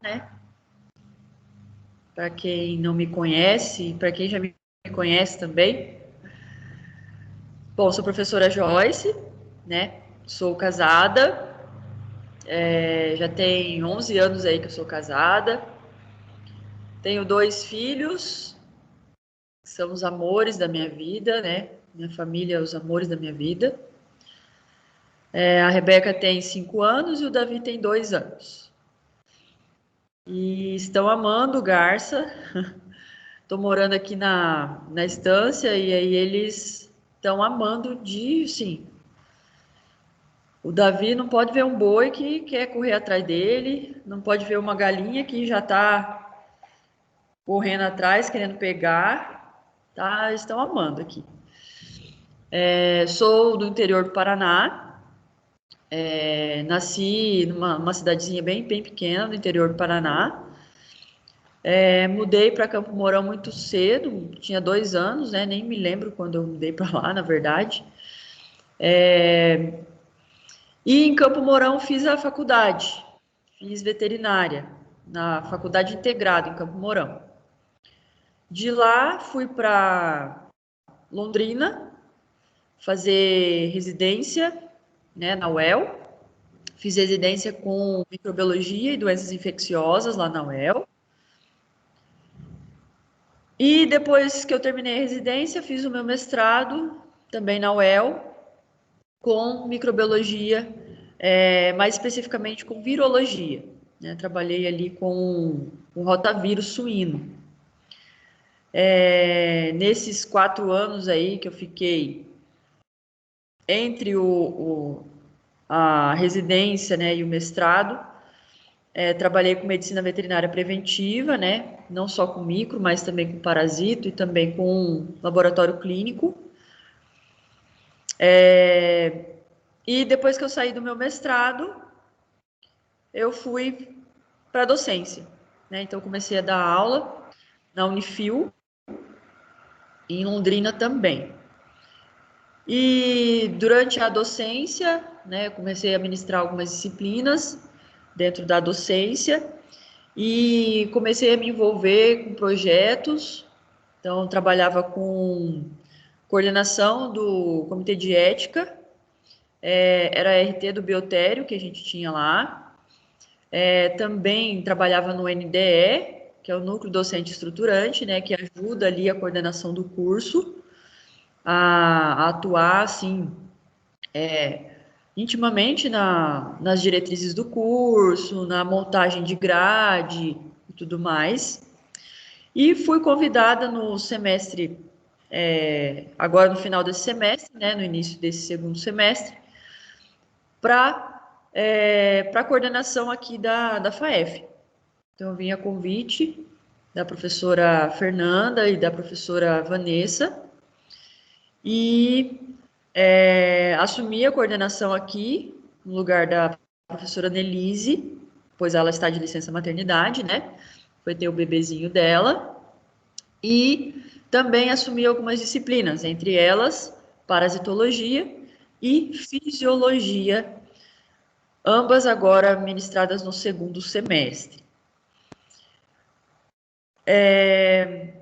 né? Para quem não me conhece, para quem já me conhece também. Bom, sou professora Joyce, né? Sou casada, já tem 11 anos aí que eu sou casada. Tenho 2 filhos, que são os amores da minha vida, né? Minha família, os amores da minha vida. A Rebeca tem 5 anos e o Davi tem 2 anos. E estão amando o Garça. Estou morando aqui na estância e aí eles estão amando de, sim. O Davi não pode ver um boi que quer correr atrás dele, não pode ver uma galinha que já está correndo atrás, querendo pegar, tá? Estão amando aqui. Sou do interior do Paraná, nasci numa cidadezinha bem pequena do interior do Paraná. Mudei para Campo Mourão muito cedo, tinha 2 anos, né? Nem me lembro quando eu mudei para lá, na verdade. E em Campo Mourão fiz a faculdade, fiz veterinária, na Faculdade Integrada em Campo Mourão. De lá fui para Londrina fazer residência, né, na UEL. Fiz residência com microbiologia e doenças infecciosas lá na UEL. E depois que eu terminei a residência, fiz o meu mestrado também na UEL com microbiologia, mais especificamente com virologia, né? Trabalhei ali com o rotavírus suíno. Nesses 4 anos aí que eu fiquei entre a residência, né, e o mestrado, trabalhei com medicina veterinária preventiva, né, não só com micro, mas também com parasito e também com laboratório clínico. E depois que eu saí do meu mestrado, eu fui para a docência, né? Então, comecei a dar aula na Unifil, e em Londrina também. E durante a docência, né, comecei a ministrar algumas disciplinas dentro da docência e comecei a me envolver com projetos. Então, trabalhava com coordenação do Comitê de Ética, era a RT do Biotério que a gente tinha lá. Também trabalhava no NDE, que é o Núcleo Docente Estruturante, né, que ajuda ali a coordenação do curso a atuar, assim, intimamente nas diretrizes do curso, na montagem de grade e tudo mais. E fui convidada no semestre, agora no final desse semestre, né, no início desse segundo semestre, para a coordenação aqui da FAEF. Então, eu vim a convite da professora Fernanda e da professora Vanessa e assumi a coordenação aqui no lugar da professora Nelise, pois ela está de licença maternidade, né? Foi ter o bebezinho dela. E também assumi algumas disciplinas, entre elas parasitologia e fisiologia, ambas agora ministradas no segundo semestre.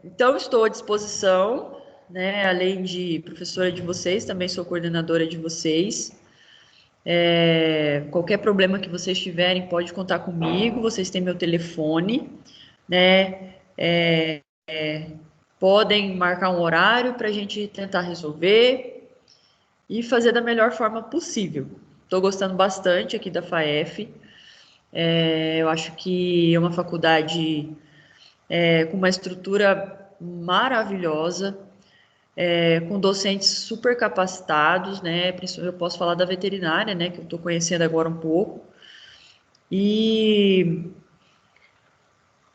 Então, estou à disposição, né? Além de professora de vocês, também sou coordenadora de vocês. Qualquer problema que vocês tiverem, pode contar comigo. Vocês têm meu telefone, né? Podem marcar um horário para a gente tentar resolver e fazer da melhor forma possível. Estou gostando bastante aqui da FAEF. Eu acho que é uma faculdade com uma estrutura maravilhosa, com docentes super capacitados, né? Eu posso falar da veterinária, né? Que eu estou conhecendo agora um pouco. E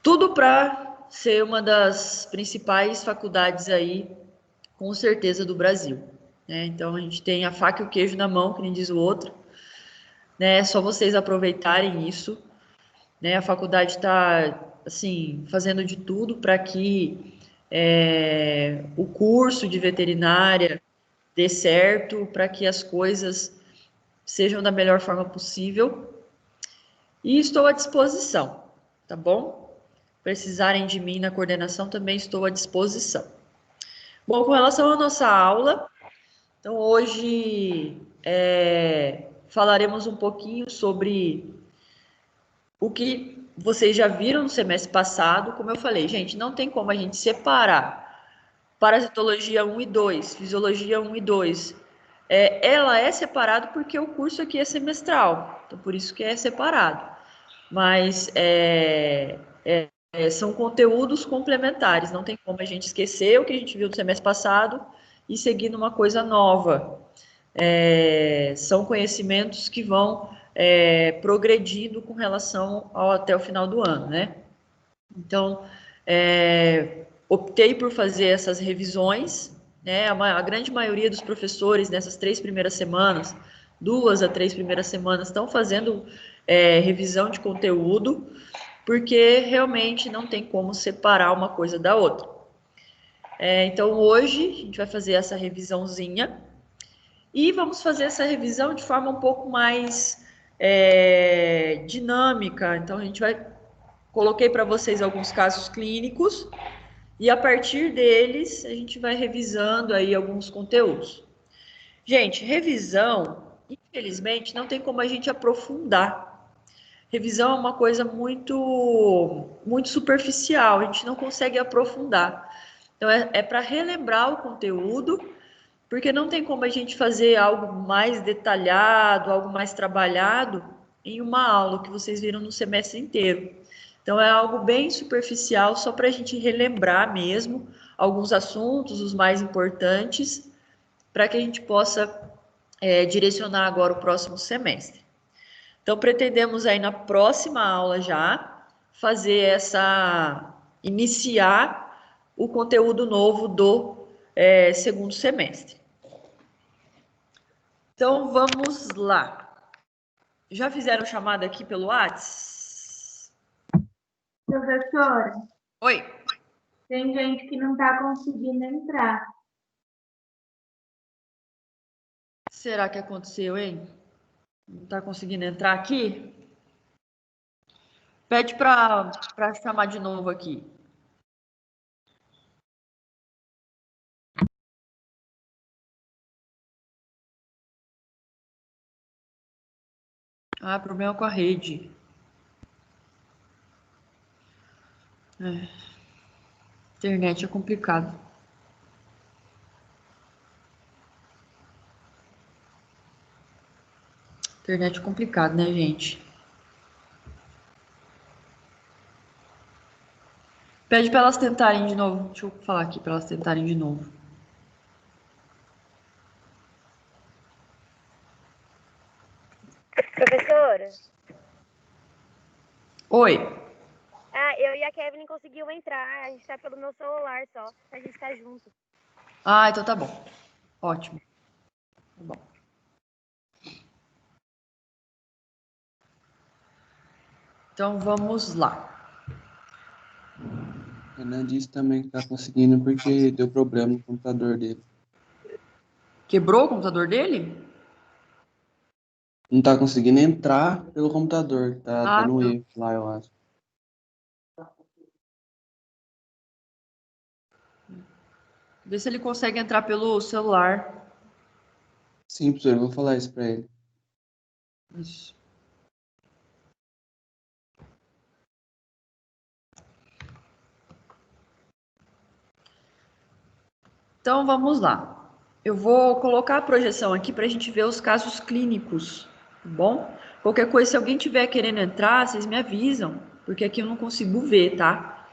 tudo para ser uma das principais faculdades aí, com certeza, do Brasil, né? Então, a gente tem a faca e o queijo na mão, que nem diz o outro, né? É só vocês aproveitarem isso, né? A faculdade está, assim, fazendo de tudo para que o curso de veterinária dê certo, para que as coisas sejam da melhor forma possível. E estou à disposição. tá bom? Precisarem de mim na coordenação, também estou à disposição. Bom, com relação à nossa aula, então hoje falaremos um pouquinho sobre o que vocês já viram no semestre passado. Como eu falei, gente, não tem como a gente separar parasitologia 1 e 2, fisiologia 1 e 2. Ela é separado porque o curso aqui é semestral, então por isso que é separado. Mas são conteúdos complementares, não tem como a gente esquecer o que a gente viu no semestre passado e seguir numa coisa nova. São conhecimentos que vão progredindo com relação até o final do ano, né? Então, optei por fazer essas revisões, né? A grande maioria dos professores nessas 3 primeiras semanas, 2 a 3 primeiras semanas, estão fazendo revisão de conteúdo, porque realmente não tem como separar uma coisa da outra. Então, hoje, a gente vai fazer essa revisãozinha, e vamos fazer essa revisão de forma um pouco mais dinâmica. Então, coloquei para vocês alguns casos clínicos, e a partir deles a gente vai revisando aí alguns conteúdos. Gente, revisão, infelizmente, não tem como a gente aprofundar. Revisão é uma coisa muito superficial, a gente não consegue aprofundar. Então, para relembrar o conteúdo, porque não tem como a gente fazer algo mais detalhado, algo mais trabalhado em uma aula que vocês viram no semestre inteiro. Então, é algo bem superficial, só para a gente relembrar mesmo alguns assuntos, os mais importantes, para que a gente possa direcionar agora o próximo semestre. Então, pretendemos aí na próxima aula já iniciar o conteúdo novo do segundo semestre. Então, vamos lá. Já fizeram chamada aqui pelo WhatsApp? Professora, Oi. tem gente que não está conseguindo entrar. Será que aconteceu, hein? Não está conseguindo entrar aqui? Pede para chamar de novo aqui. Ah, problema com a rede. Internet é complicado. Internet é complicado, né, gente? Pede para elas tentarem de novo. Deixa eu falar aqui para elas tentarem de novo. Professora? Oi. Eu e a Kevin conseguiu entrar. A gente tá pelo meu celular só. A gente tá junto. Ah, então tá bom. Ótimo. Tá bom. Então vamos lá. Renan disse também que tá conseguindo porque deu problema no computador dele. Quebrou o computador dele? Não tá conseguindo entrar pelo computador, tá dando tá. erro lá, eu acho. Vê se ele consegue entrar pelo celular. Sim, professor, eu vou falar isso pra ele. Isso. Então vamos lá. Eu vou colocar a projeção aqui para a gente ver os casos clínicos, tá bom? Qualquer coisa, se alguém tiver querendo entrar, vocês me avisam, porque aqui eu não consigo ver, tá?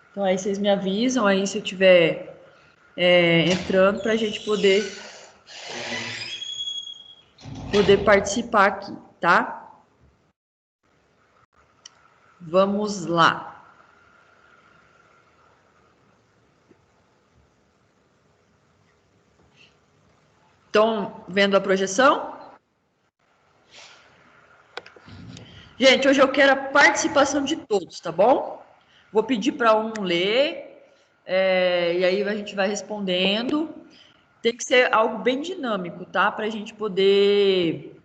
Então aí vocês me avisam aí se eu tiver entrando para a gente poder participar aqui, tá? Vamos lá. Estão vendo a projeção? Gente, hoje eu quero a participação de todos, tá bom? Vou pedir para um ler, e aí a gente vai respondendo. Tem que ser algo bem dinâmico, tá? Para a gente poder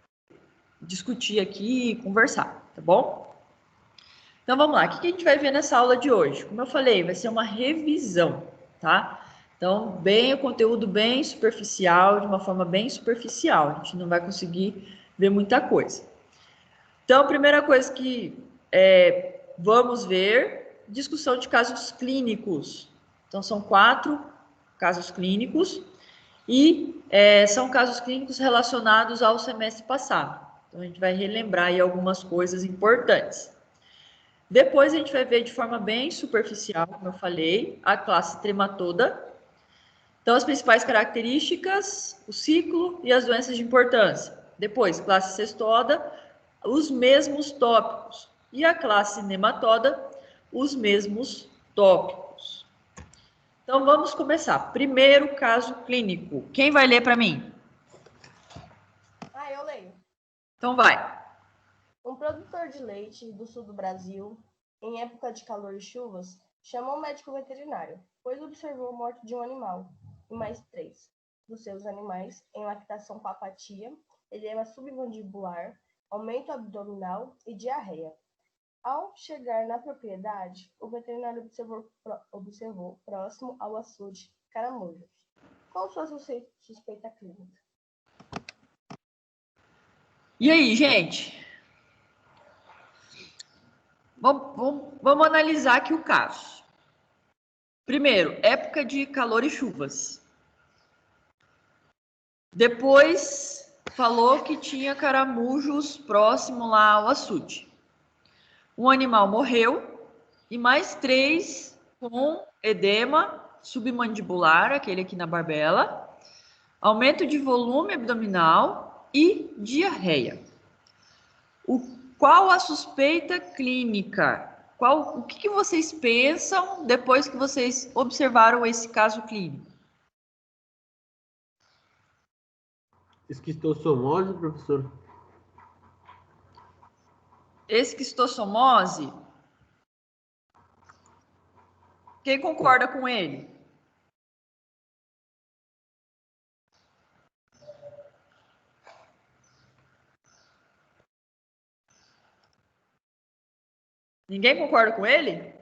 discutir aqui e conversar, tá bom? Então, vamos lá. O que a gente vai ver nessa aula de hoje? Como eu falei, vai ser uma revisão, tá? Então, o conteúdo bem superficial, de uma forma bem superficial. A gente não vai conseguir ver muita coisa. Então, a primeira coisa que vamos ver, discussão de casos clínicos. Então, são 4 casos clínicos e são casos clínicos relacionados ao semestre passado. Então, a gente vai relembrar aí algumas coisas importantes. Depois, a gente vai ver de forma bem superficial, como eu falei, a classe trematoda. Então, as principais características, o ciclo e as doenças de importância. Depois, classe cestoda, os mesmos tópicos. E a classe nematoda, os mesmos tópicos. Então, vamos começar. Primeiro caso clínico. Quem vai ler para mim? Eu leio. Então, vai. Um produtor de leite do sul do Brasil, em época de calor e chuvas, chamou um médico veterinário, pois observou a morte de um animal e mais 3 dos seus animais em lactação com apatia, edema submandibular, aumento abdominal e diarreia. Ao chegar na propriedade, o veterinário observou próximo ao açude caramujos. Qual sua suspeita clínica? E aí, gente? Vamos analisar aqui o caso. Primeiro, época de calor e chuvas. Depois, falou que tinha caramujos próximo lá ao açude. Um animal morreu e mais 3 com edema submandibular, aquele aqui na barbela, aumento de volume abdominal e diarreia. Qual a suspeita clínica? O que vocês pensam depois que vocês observaram esse caso clínico? Esquistossomose, professor? Esquistossomose? Quem concorda com ele? Ninguém concorda com ele?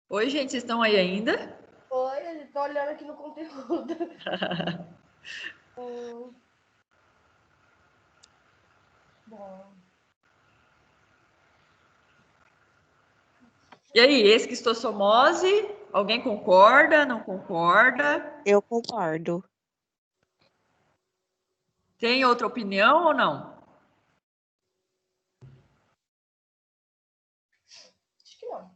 Oi, gente, vocês estão aí ainda? Oi, estou olhando aqui no conteúdo. Bom. E aí, esquistossomose? Alguém concorda? Não concorda? Eu concordo. Tem outra opinião ou não? Acho que não.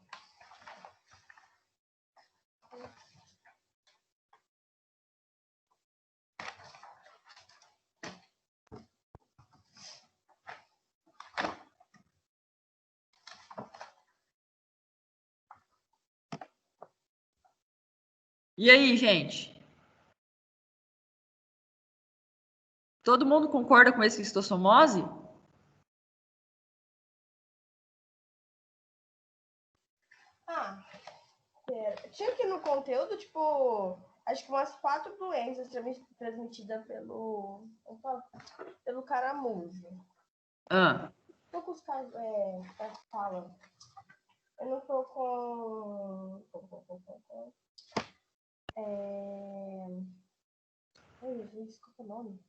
E aí, gente? Todo mundo concorda com esquistossomose? Tinha aqui no conteúdo, tipo, acho que umas 4 doenças transmitidas pelo caramujo. Tô com os casos, fala. Eu não tô com... Desculpa o nome.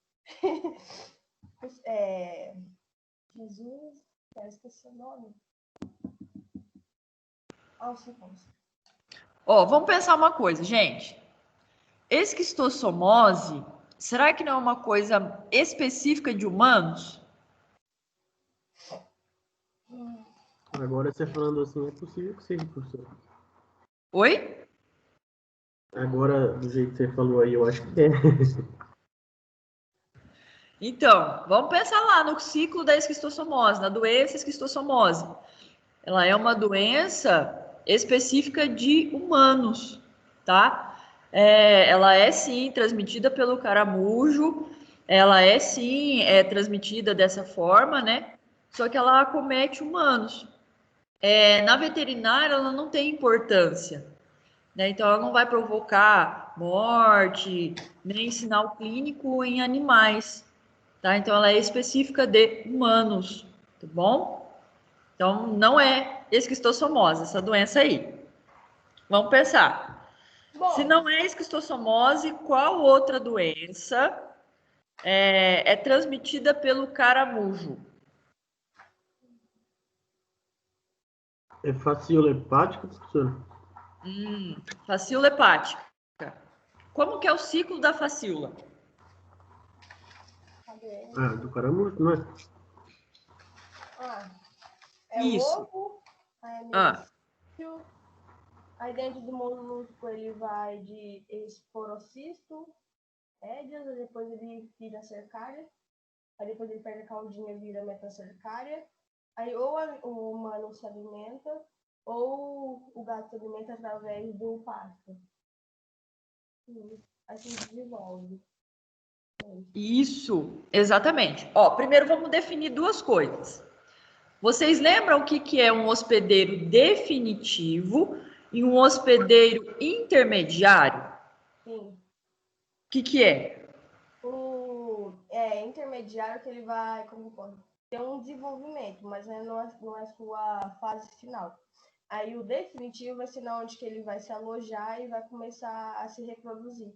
Jesus, eu esqueci o nome. Vamos pensar uma coisa, gente. Esquistossomose, será que não é uma coisa específica de humanos? Agora, você falando assim, é possível que seja, professor. Oi? Agora, do jeito que você falou aí, eu acho que é. Então, vamos pensar lá no ciclo da esquistossomose, na doença esquistossomose. Ela é uma doença específica de humanos, tá? Ela é sim transmitida pelo caramujo, ela é sim transmitida dessa forma, né? só que ela acomete humanos. Na veterinária, ela não tem importância, né? Então, ela não vai provocar morte, nem sinal clínico em animais, tá? Então, ela é específica de humanos, tá bom? Então, não é esquistossomose, essa doença aí. Vamos pensar. Se Bom, não é esquistossomose, qual outra doença é transmitida pelo caramujo? É fascíola hepática, professor? Facíola hepática. Como que é o ciclo da facíola? cadê? Ah, do caramujo, não é? Ah, é o Isso. ovo, aí é Ah, meio. Aí dentro do molusco ele vai de esporocisto, édeas, aí depois ele vira cercária, aí depois ele perde a caudinha e vira metacercária. Aí ou o humano se alimenta, ou o gato se alimenta através do pasto. Assim desenvolve. isso, exatamente. Ó, primeiro vamos definir duas coisas. Vocês lembram o que é um hospedeiro definitivo e um hospedeiro intermediário? Sim. O que é? O intermediário que ele vai, como pode, ter um desenvolvimento, mas não é sua fase final. Aí o definitivo vai ser onde que ele vai se alojar e vai começar a se reproduzir.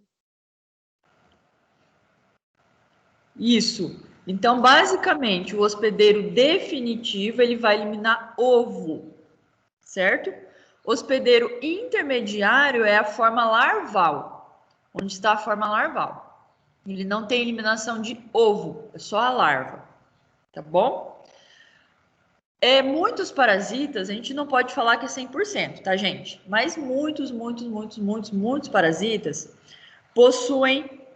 Isso. Então, basicamente, o hospedeiro definitivo, ele vai eliminar ovo, certo? Hospedeiro intermediário é a forma larval, onde está a forma larval. Ele não tem eliminação de ovo, é só a larva, tá bom? Muitos parasitas, a gente não pode falar que é 100%, tá, gente? Mas muitos parasitas possuem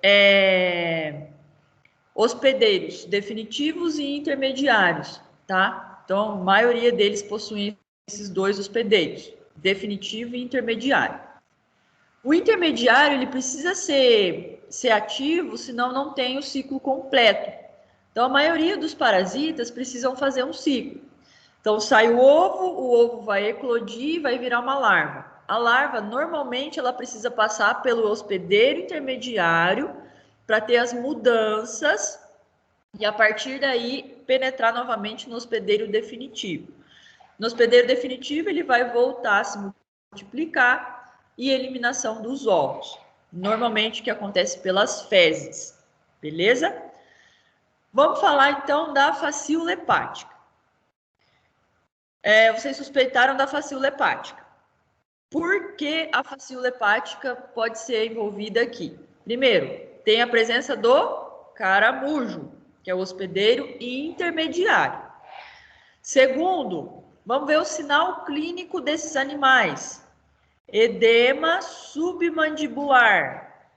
hospedeiros definitivos e intermediários, tá? Então, a maioria deles possuem esses dois hospedeiros, definitivo e intermediário. O intermediário, ele precisa ser ativo, senão não tem o ciclo completo. Então, a maioria dos parasitas precisam fazer um ciclo. Então, sai o ovo vai eclodir e vai virar uma larva. A larva, normalmente, ela precisa passar pelo hospedeiro intermediário para ter as mudanças e, a partir daí, penetrar novamente no hospedeiro definitivo. No hospedeiro definitivo, ele vai voltar a se multiplicar e eliminação dos ovos. Normalmente, que acontece pelas fezes. Beleza? Vamos falar, então, da facíola hepática. Vocês suspeitaram da facíola hepática. Por que a facíola hepática pode ser envolvida aqui? Primeiro, tem a presença do caramujo, que é o hospedeiro intermediário. Segundo, vamos ver o sinal clínico desses animais. Edema submandibular,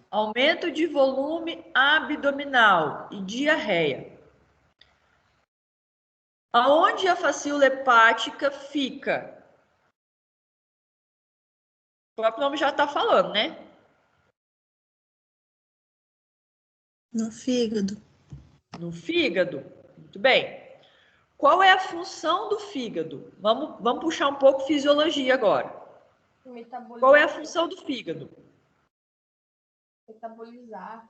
aumento de volume abdominal e diarreia. Aonde a facíola hepática fica? O próprio nome já está falando, né? No fígado. No fígado. Muito bem. Qual é a função do fígado? Vamos puxar um pouco fisiologia agora. Qual é a função do fígado? Metabolizar.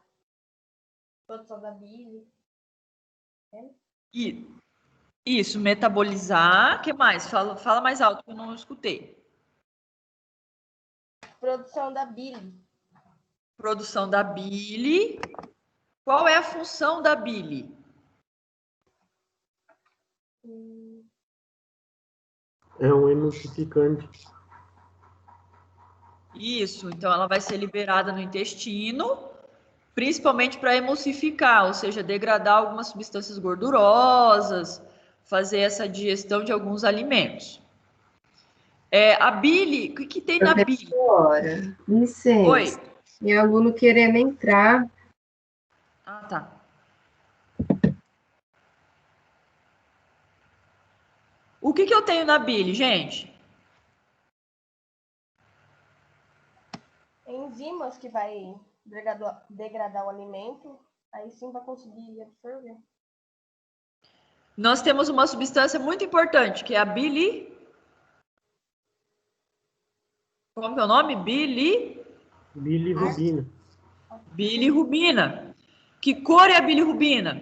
Produção da bile. Isso, metabolizar. O que mais? Fala mais alto que eu não escutei. Produção da bile. Produção da bile. Qual é a função da bile? É um emulsificante. Isso, então ela vai ser liberada no intestino, principalmente para emulsificar, ou seja, degradar algumas substâncias gordurosas, fazer essa digestão de alguns alimentos. A bile, o que tem na bile? Professora, Oi. licença. Tem aluno querendo entrar. Ah, tá. O que eu tenho na bile, gente? Enzimas que vai degradar o alimento, aí sim vai conseguir absorver. nós temos uma substância muito importante, que é a Como que é o nome? Bilirrubina. Bilirrubina. Que cor é a bilirrubina?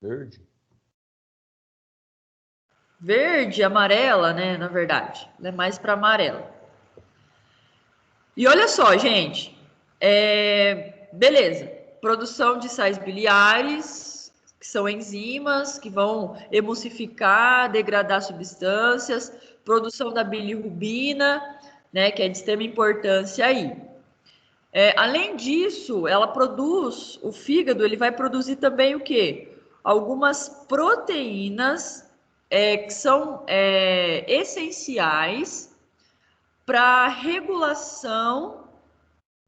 Verde. Verde, amarela, né? Na verdade, ela é mais para amarela. E olha só, gente, beleza, produção de sais biliares, que são enzimas que vão emulsificar, degradar substâncias, produção da bilirrubina, né, que é de extrema importância aí. Além disso, ela produz, o fígado, ele vai produzir também o quê? Algumas proteínas que são essenciais para regulação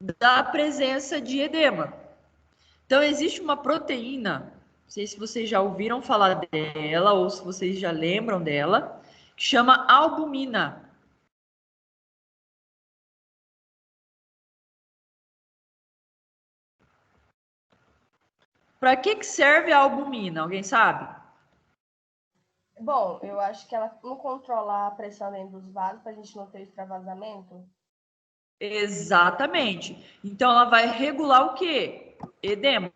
da presença de edema. Então, existe uma proteína, não sei se vocês já ouviram falar dela ou se vocês já lembram dela, que chama albumina. Para que serve a albumina? Alguém sabe? Bom, eu acho que ela não controla a pressão dentro dos vasos para a gente não ter extravasamento. Exatamente. Então, ela vai regular o quê? Edema.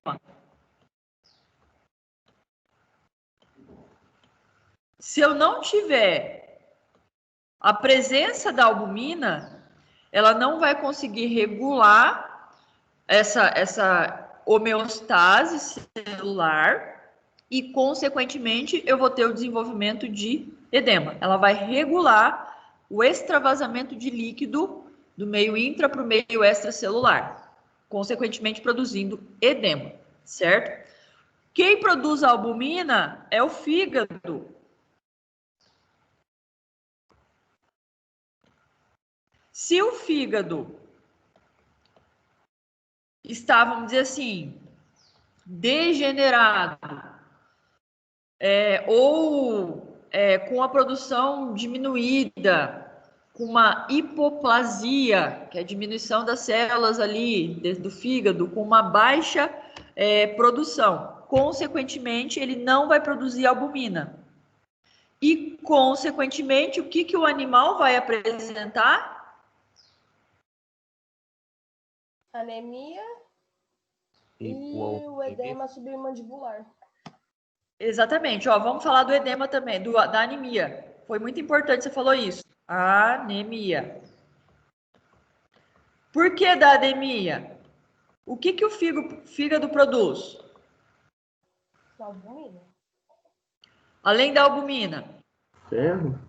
Se eu não tiver a presença da albumina, ela não vai conseguir regular essa homeostase celular e, consequentemente, eu vou ter o desenvolvimento de edema. Ela vai regular o extravasamento de líquido do meio intra para o meio extracelular, consequentemente produzindo edema, certo? Quem produz a albumina é o fígado. Se o fígado está, vamos dizer assim, degenerado, ou com a produção diminuída, com uma hipoplasia, que é a diminuição das células ali do fígado, com uma baixa produção. Consequentemente, ele não vai produzir albumina. E, consequentemente, o que o animal vai apresentar? Anemia e o edema submandibular. Exatamente. Ó, vamos falar do edema também, da anemia. Foi muito importante você falou isso. Anemia. Por que da anemia? O que o fígado produz? Albumina. Além da albumina. Ferro.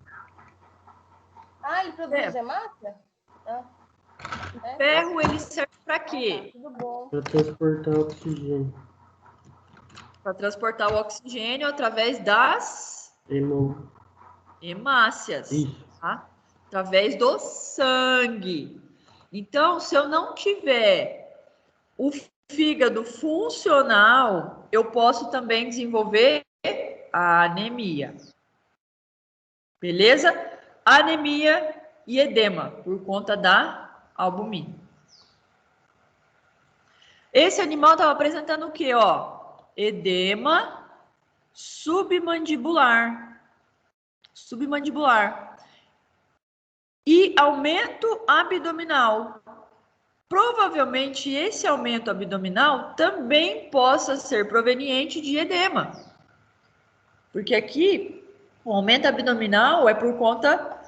Ele produz hemácia? Ferro, ele serve para quê? Tudo bom. Para transportar oxigênio. Para transportar o oxigênio através das hemácias. Tá? Através do sangue. Então, se eu não tiver o fígado funcional, eu posso também desenvolver a anemia. Beleza? Anemia e edema, por conta da albumina. Esse animal estava apresentando o quê? Edema submandibular. E aumento abdominal. Provavelmente esse aumento abdominal também possa ser proveniente de edema. Porque aqui o aumento abdominal é por conta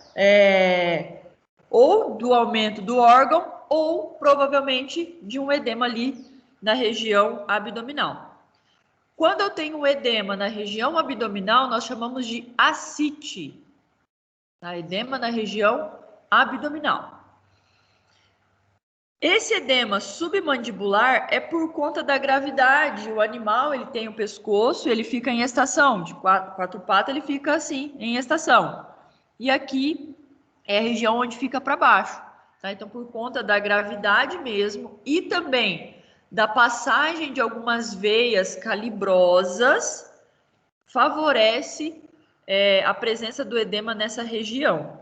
ou do aumento do órgão ou provavelmente de um edema ali na região abdominal. Quando eu tenho um edema na região abdominal, nós chamamos de ascite. Edema na região abdominal. Esse edema submandibular é por conta da gravidade. O animal, ele tem o pescoço, ele fica em estação. De quatro patas, ele fica assim, em estação. E aqui é a região onde fica para baixo. Tá? Então, por conta da gravidade mesmo e também da passagem de algumas veias calibrosas, favorece a presença do edema nessa região.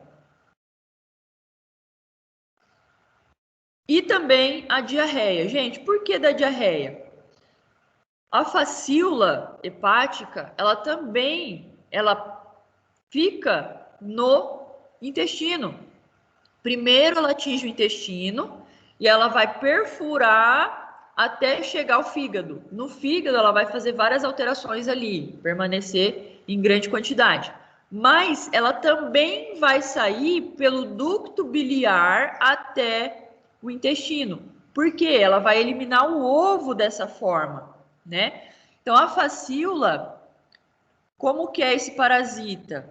E também a diarreia. Gente, por que da diarreia? A facíola hepática, ela fica no intestino. Primeiro ela atinge o intestino e ela vai perfurar até chegar ao fígado. No fígado ela vai fazer várias alterações ali, permanecer em grande quantidade. Mas ela também vai sair pelo ducto biliar até o intestino. Por quê? Ela vai eliminar o ovo dessa forma, né? Então a facíola, como que é esse parasita?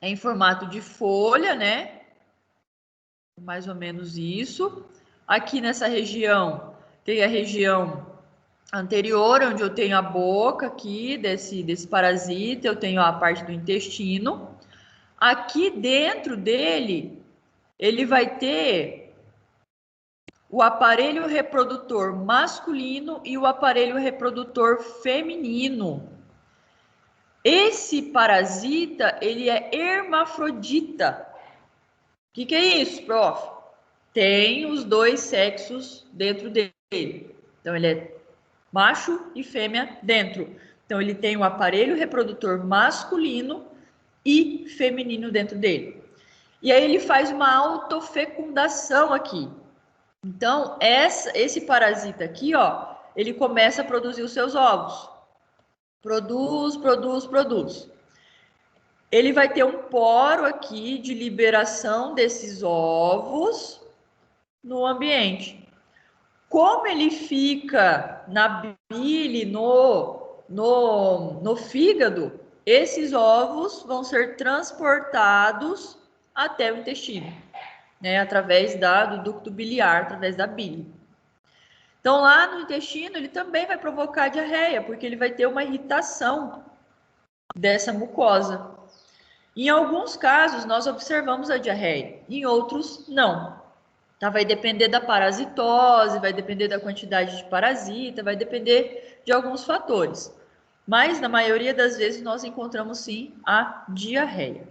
É em formato de folha, né? Mais ou menos isso. Aqui nessa região, tem a região anterior, onde eu tenho a boca aqui desse parasita, eu tenho a parte do intestino. Aqui dentro dele, ele vai ter o aparelho reprodutor masculino e o aparelho reprodutor feminino. Esse parasita, ele é hermafrodita. O que é isso, prof? Tem os dois sexos dentro dele. Então, ele é macho e fêmea dentro. Então, ele tem o aparelho reprodutor masculino e feminino dentro dele. E aí, ele faz uma autofecundação aqui. Então, esse parasita aqui, ó, ele começa a produzir os seus ovos. Produz. Ele vai ter um poro aqui de liberação desses ovos no ambiente. Como ele fica na bile, no fígado, esses ovos vão ser transportados até o intestino, né, através do ducto biliar, através da bile. Então, lá no intestino, ele também vai provocar diarreia, porque ele vai ter uma irritação dessa mucosa. Em alguns casos, nós observamos a diarreia, em outros, não. Tá? Vai depender da parasitose, vai depender da quantidade de parasita, vai depender de alguns fatores. Mas, na maioria das vezes, nós encontramos, sim, a diarreia.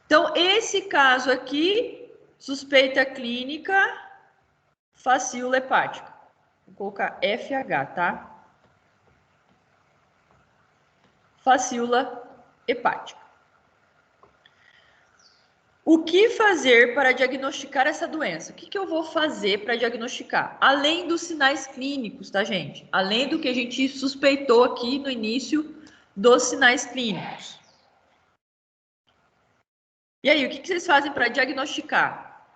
Então, esse caso aqui, suspeita clínica, facíola hepática. Vou colocar FH, tá? Facíola hepática. O que fazer para diagnosticar essa doença? O que eu vou fazer para diagnosticar? Além dos sinais clínicos, tá, gente? Além do que a gente suspeitou aqui no início dos sinais clínicos. E aí, o que vocês fazem para diagnosticar?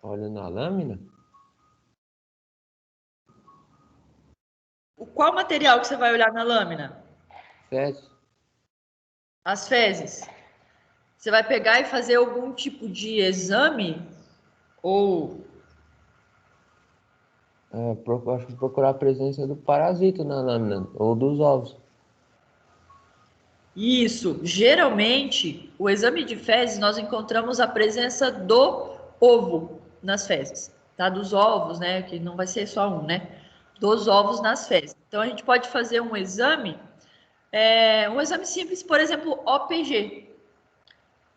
Olha na lâmina. Qual material que você vai olhar na lâmina? Fezes. As fezes. Você vai pegar e fazer algum tipo de exame? Ou... Acho que procurar a presença do parasita na lâmina, ou dos ovos. Isso. Geralmente, o exame de fezes, nós encontramos a presença do ovo nas fezes. Tá? Dos ovos, né? Que não vai ser só um, né? Dos ovos nas fezes. Então, a gente pode fazer um exame simples, por exemplo, OPG.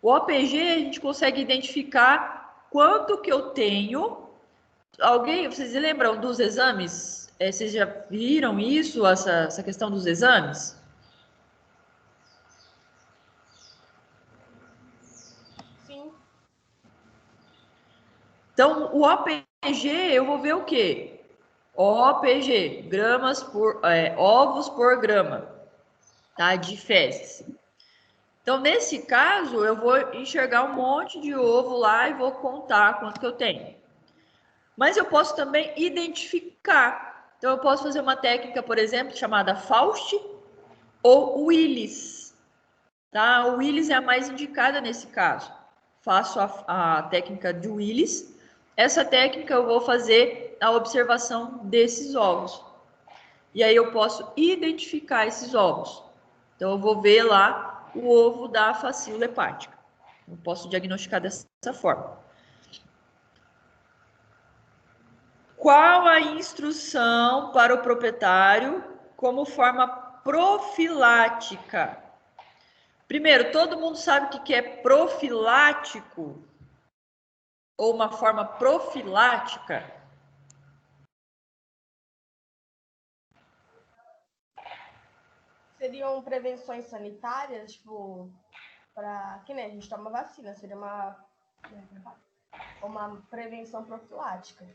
O OPG, a gente consegue identificar quanto que eu tenho. Vocês lembram dos exames? Vocês já viram isso, essa questão dos exames? Sim. Então, o OPG, eu vou ver o quê? OPG, ovos por grama, tá? De fezes. Então, nesse caso, eu vou enxergar um monte de ovo lá e vou contar quanto que eu tenho. Mas eu posso também identificar. Então, eu posso fazer uma técnica, por exemplo, chamada Faust ou Willis. Tá? O Willis é a mais indicada nesse caso. Faço a técnica de Willis. Essa técnica eu vou fazer a observação desses ovos. E aí eu posso identificar esses ovos. Então, eu vou ver lá o ovo da facíola hepática. Eu posso diagnosticar dessa forma. Qual a instrução para o proprietário como forma profilática. Primeiro, todo mundo sabe o que é profilático? Ou uma forma profilática? Seriam prevenções sanitárias, tipo, para que nem a gente toma vacina, seria uma prevenção profilática.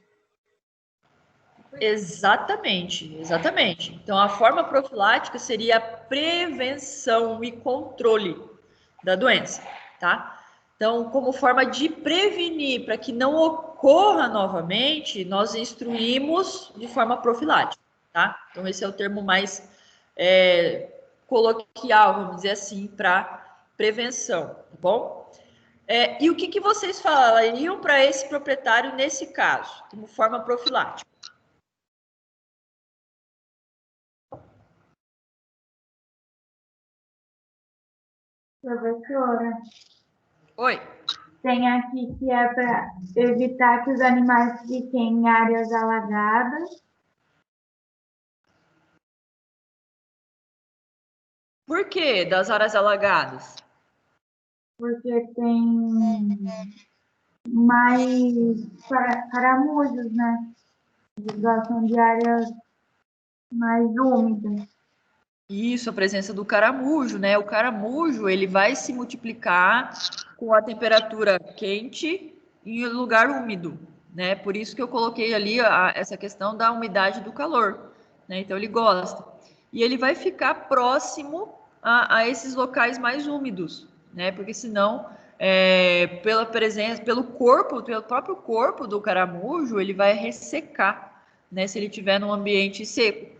Exatamente, exatamente. Então, a forma profilática seria a prevenção e controle da doença, tá? Então, como forma de prevenir, para que não ocorra novamente, nós instruímos de forma profilática, tá? Então, esse é o termo mais coloquial, vamos dizer assim, para prevenção, tá bom? E o que vocês falariam para esse proprietário nesse caso, como forma profilática? Professora, Oi. tem aqui que é para evitar que os animais fiquem em áreas alagadas. Por que das áreas alagadas? Porque tem mais caramujos, né? Eles gostam de áreas mais úmidas. Isso, a presença do caramujo, né? O caramujo, ele vai se multiplicar com a temperatura quente em lugar úmido, né? Por isso que eu coloquei ali essa questão da umidade do calor, né? Então, ele gosta. E ele vai ficar próximo a esses locais mais úmidos, né? Porque senão, pela presença, pelo próprio corpo do caramujo, ele vai ressecar, né? Se ele estiver num ambiente seco.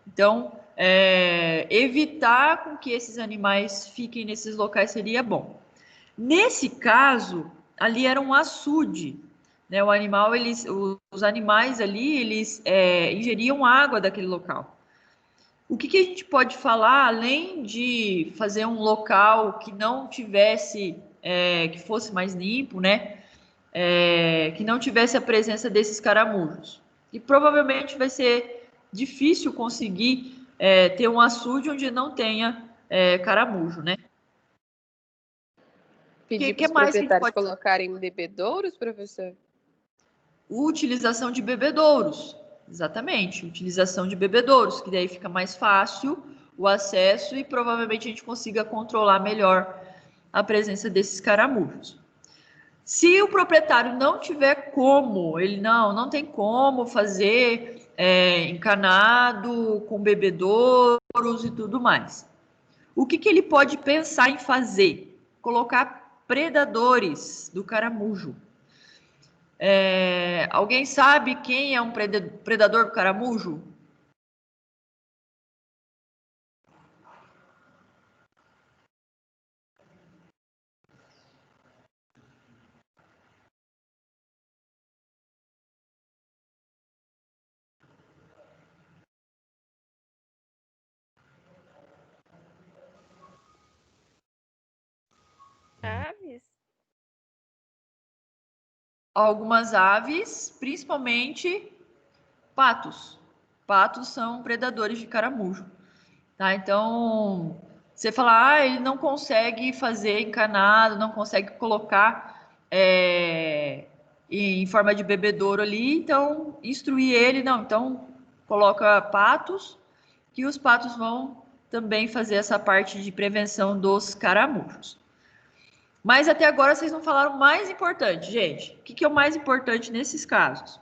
Então, evitar com que esses animais fiquem nesses locais seria bom. Nesse caso, ali era um açude, né? Os animais ali, eles ingeriam água daquele local. O que a gente pode falar, além de fazer um local que não tivesse, que fosse mais limpo, né? Que não tivesse a presença desses caramujos. E provavelmente vai ser difícil conseguir ter um açude onde não tenha caramujo, né? Pedir para os proprietários colocarem bebedouros, professor? Utilização de bebedouros, exatamente. Utilização de bebedouros, que daí fica mais fácil o acesso e provavelmente a gente consiga controlar melhor a presença desses caramujos. Se o proprietário não tiver como, ele não tem como fazer encanado com bebedouros e tudo mais. O que ele pode pensar em fazer? Colocar predadores do caramujo. Alguém sabe quem é um predador do caramujo? Aves? Algumas aves, principalmente patos. Patos são predadores de caramujo. Tá? Então, você fala, ele não consegue fazer encanado, não consegue colocar em forma de bebedouro ali, então instruir ele, não, então coloca patos, que os patos vão também fazer essa parte de prevenção dos caramujos. Mas até agora vocês não falaram o mais importante, gente. O que é o mais importante nesses casos?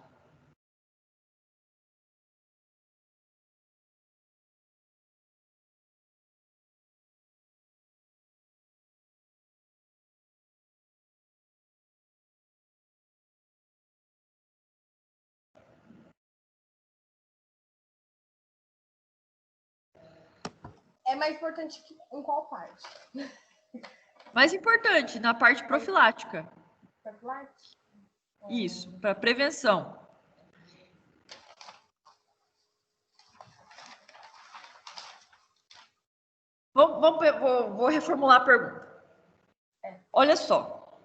É mais importante em qual parte? Mais importante, na parte profilática. Profilática? Isso, para prevenção. Vou reformular a pergunta. Olha só.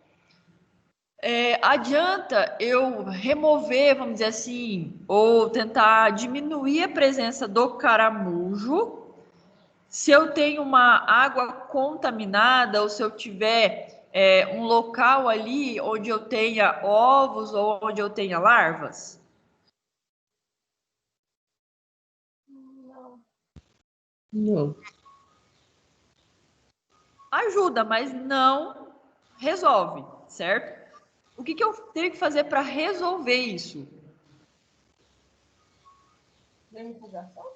Adianta eu remover, vamos dizer assim, ou tentar diminuir a presença do caramujo Se eu tenho uma água contaminada ou se eu tiver um local ali onde eu tenha ovos ou onde eu tenha larvas? Não. Ajuda, mas não resolve, certo? O que eu tenho que fazer para resolver isso? Vermifugação?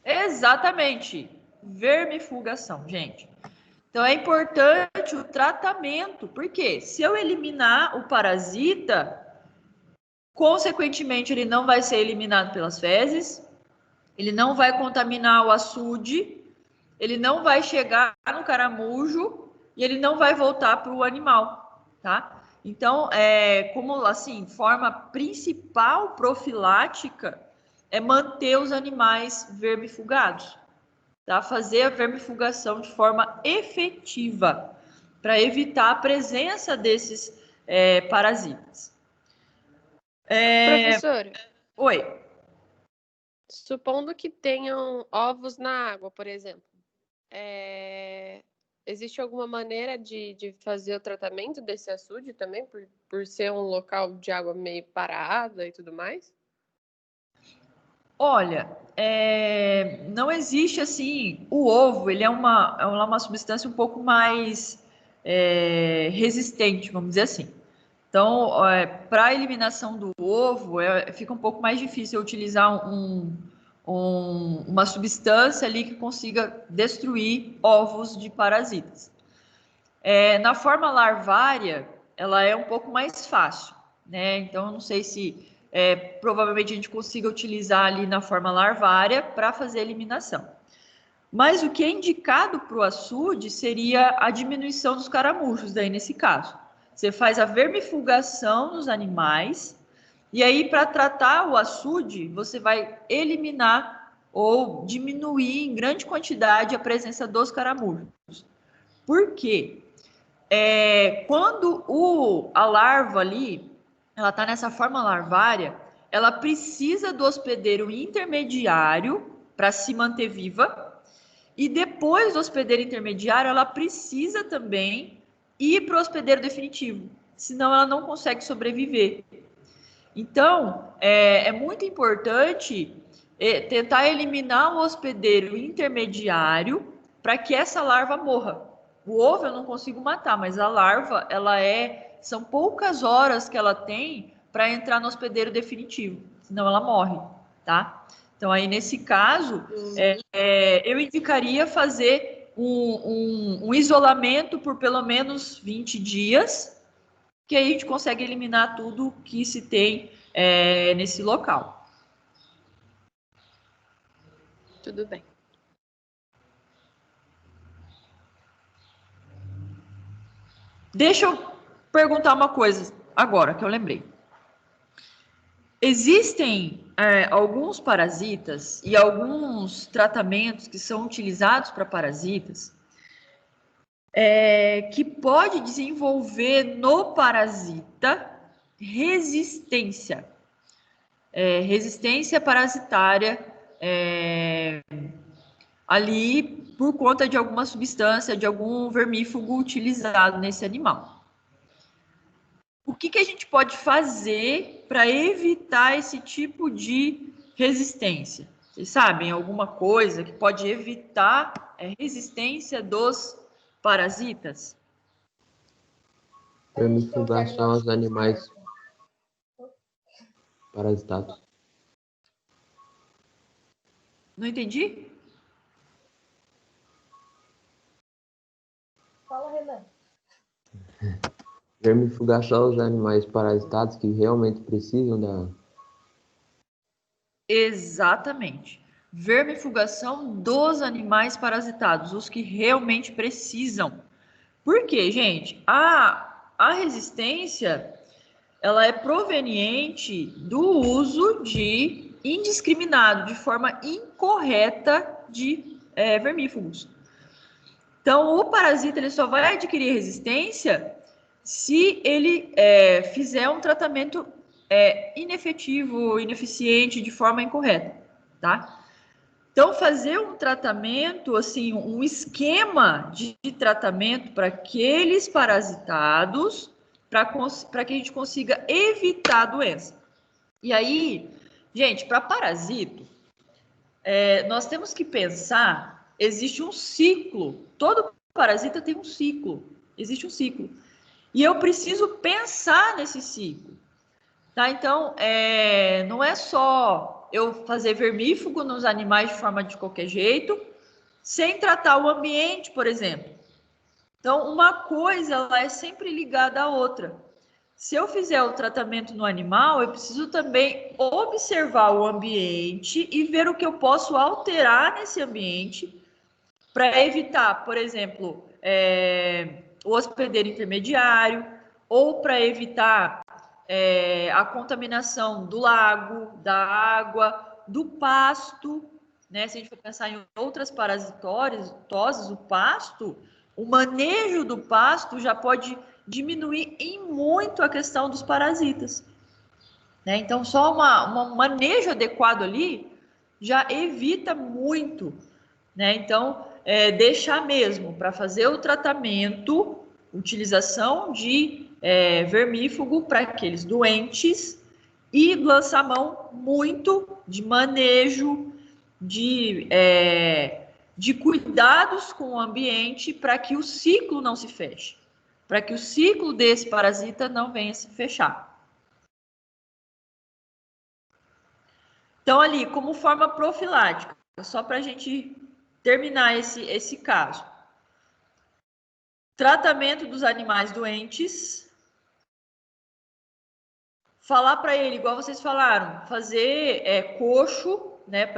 Exatamente, vermifugação, gente. Então é importante o tratamento, porque se eu eliminar o parasita, consequentemente ele não vai ser eliminado pelas fezes, ele não vai contaminar o açude, ele não vai chegar no caramujo e ele não vai voltar para o animal, tá? Então, como assim, forma principal profilática é manter os animais vermifugados, tá? Fazer a vermifugação de forma efetiva para evitar a presença desses parasitas. Professora, Oi. supondo que tenham ovos na água, por exemplo, existe alguma maneira de fazer o tratamento desse açude também, por ser um local de água meio parada e tudo mais? Olha, não existe assim. O ovo, ele é uma substância um pouco mais resistente, vamos dizer assim. Então, para a eliminação do ovo, fica um pouco mais difícil utilizar uma substância ali que consiga destruir ovos de parasitas. Na forma larvária, ela é um pouco mais fácil, né? Então, eu não sei se provavelmente a gente consiga utilizar ali na forma larvária para fazer a eliminação. Mas o que é indicado para o açude seria a diminuição dos caramujos, daí nesse caso. Você faz a vermifugação nos animais, e aí para tratar o açude, você vai eliminar ou diminuir em grande quantidade a presença dos caramujos. Por quê? Quando a larva ali, ela está nessa forma larvária, ela precisa do hospedeiro intermediário para se manter viva, e depois do hospedeiro intermediário, ela precisa também ir para o hospedeiro definitivo, senão ela não consegue sobreviver. Então, é muito importante tentar eliminar o hospedeiro intermediário para que essa larva morra. O ovo eu não consigo matar, mas a larva, são poucas horas que ela tem para entrar no hospedeiro definitivo, senão ela morre, tá? Então, aí, nesse caso, eu indicaria fazer um isolamento por pelo menos 20 dias, que aí a gente consegue eliminar tudo que se tem nesse local. Tudo bem. Deixa eu perguntar uma coisa agora, que eu lembrei. Existem alguns parasitas e alguns tratamentos que são utilizados para parasitas que pode desenvolver no parasita resistência. Resistência parasitária ali por conta de alguma substância, de algum vermífugo utilizado nesse animal. O que a gente pode fazer para evitar esse tipo de resistência? Vocês sabem alguma coisa que pode evitar a resistência dos parasitas? Vermifugação aos animais parasitados. Não entendi? Fala, Renan. Vermifugação aos animais parasitados que realmente precisam da... Exatamente. Vermifugação dos animais parasitados, os que realmente precisam. Por quê, gente? A resistência, ela é proveniente do uso indiscriminado, de forma incorreta de vermífugos. Então, o parasita ele só vai adquirir resistência se ele fizer um tratamento inefetivo, ineficiente, de forma incorreta, tá? Então, fazer um tratamento, assim, um esquema de tratamento para aqueles parasitados, para que a gente consiga evitar a doença. E aí, gente, para parasito, nós temos que pensar, existe um ciclo, todo parasita tem um ciclo, existe um ciclo. E eu preciso pensar nesse ciclo. Tá? Então, não é só eu fazer vermífugo nos animais de forma de qualquer jeito, sem tratar o ambiente, por exemplo. Então, uma coisa ela é sempre ligada à outra. Se eu fizer o tratamento no animal, eu preciso também observar o ambiente e ver o que eu posso alterar nesse ambiente para evitar, por exemplo, o hospedeiro intermediário, ou para evitar a contaminação do lago, da água, do pasto, né? Se a gente for pensar em outras parasitoses, o pasto, o manejo do pasto já pode diminuir em muito a questão dos parasitas, né? Então, só um manejo adequado ali já evita muito, né? Então, deixar mesmo para fazer o tratamento, utilização de vermífugo para aqueles doentes e lançar mão muito de manejo, de cuidados com o ambiente para que o ciclo não se feche, para que o ciclo desse parasita não venha se fechar. Então, ali, como forma profilática, só para a gente terminar esse caso. Tratamento dos animais doentes. Falar para ele, igual vocês falaram, fazer coxo, né,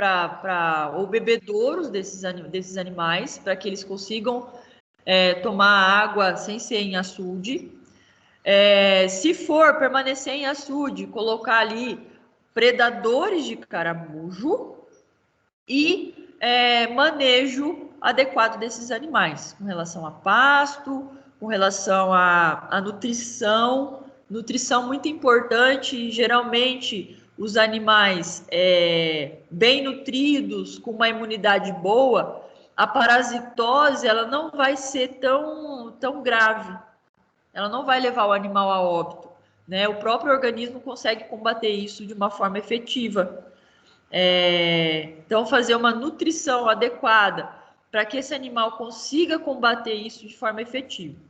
ou bebedouros desses animais, para que eles consigam tomar água sem ser em açude. Se for permanecer em açude, colocar ali predadores de caramujo e manejo adequado desses animais, com relação a pasto, com relação à nutrição. Nutrição muito importante, geralmente os animais bem nutridos, com uma imunidade boa, a parasitose ela não vai ser tão grave, ela não vai levar o animal a óbito, né? O próprio organismo consegue combater isso de uma forma efetiva. Então, fazer uma nutrição adequada para que esse animal consiga combater isso de forma efetiva.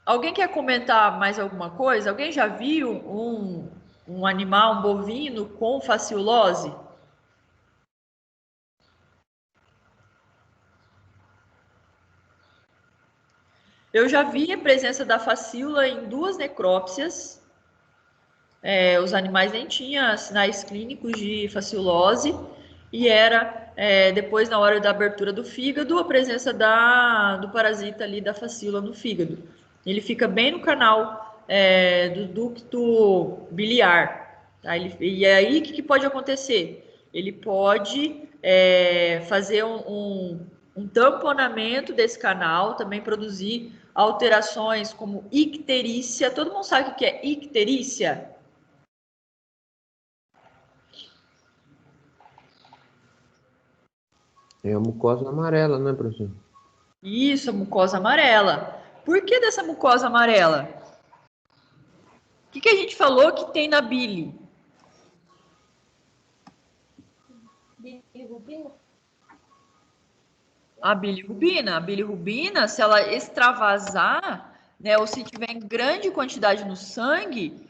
Alguém quer comentar mais alguma coisa? Alguém já viu um animal, um bovino com fasciolose? Eu já vi a presença da facíola em 2 necrópsias. Os animais nem tinham sinais clínicos de fasciolose e era depois, na hora da abertura do fígado, a presença do parasita ali da facíola no fígado. Ele fica bem no canal do ducto biliar. Tá? E aí, o que pode acontecer? Ele pode fazer um tamponamento desse canal, também produzir alterações como icterícia. Todo mundo sabe o que é icterícia? É a mucosa amarela, né, professor? Isso, a mucosa amarela. Por que dessa mucosa amarela? O que a gente falou que tem na bile? Bilirrubina? A bilirrubina. A bilirrubina, se ela extravasar, né, ou se tiver em grande quantidade no sangue,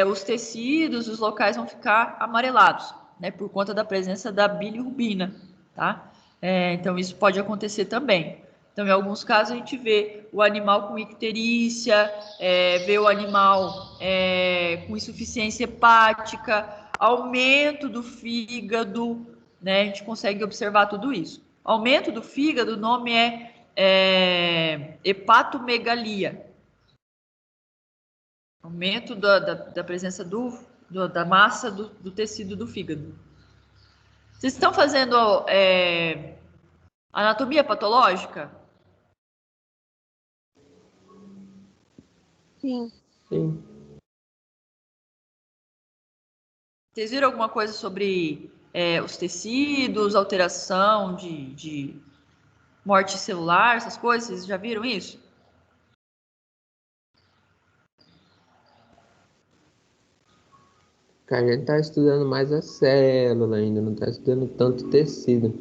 os tecidos, os locais vão ficar amarelados, né, por conta da presença da bilirrubina, tá? Então, isso pode acontecer também. Então, em alguns casos, a gente vê o animal com icterícia, vê o animal com insuficiência hepática, aumento do fígado, né? A gente consegue observar tudo isso. Aumento do fígado, o nome é hepatomegalia. Aumento da presença da massa do tecido do fígado. Vocês estão fazendo anatomia patológica? Sim. Sim. Vocês viram alguma coisa sobre os tecidos, alteração de morte celular, essas coisas? Vocês já viram isso? Cara, a gente tá estudando mais a célula ainda, não tá estudando tanto tecido.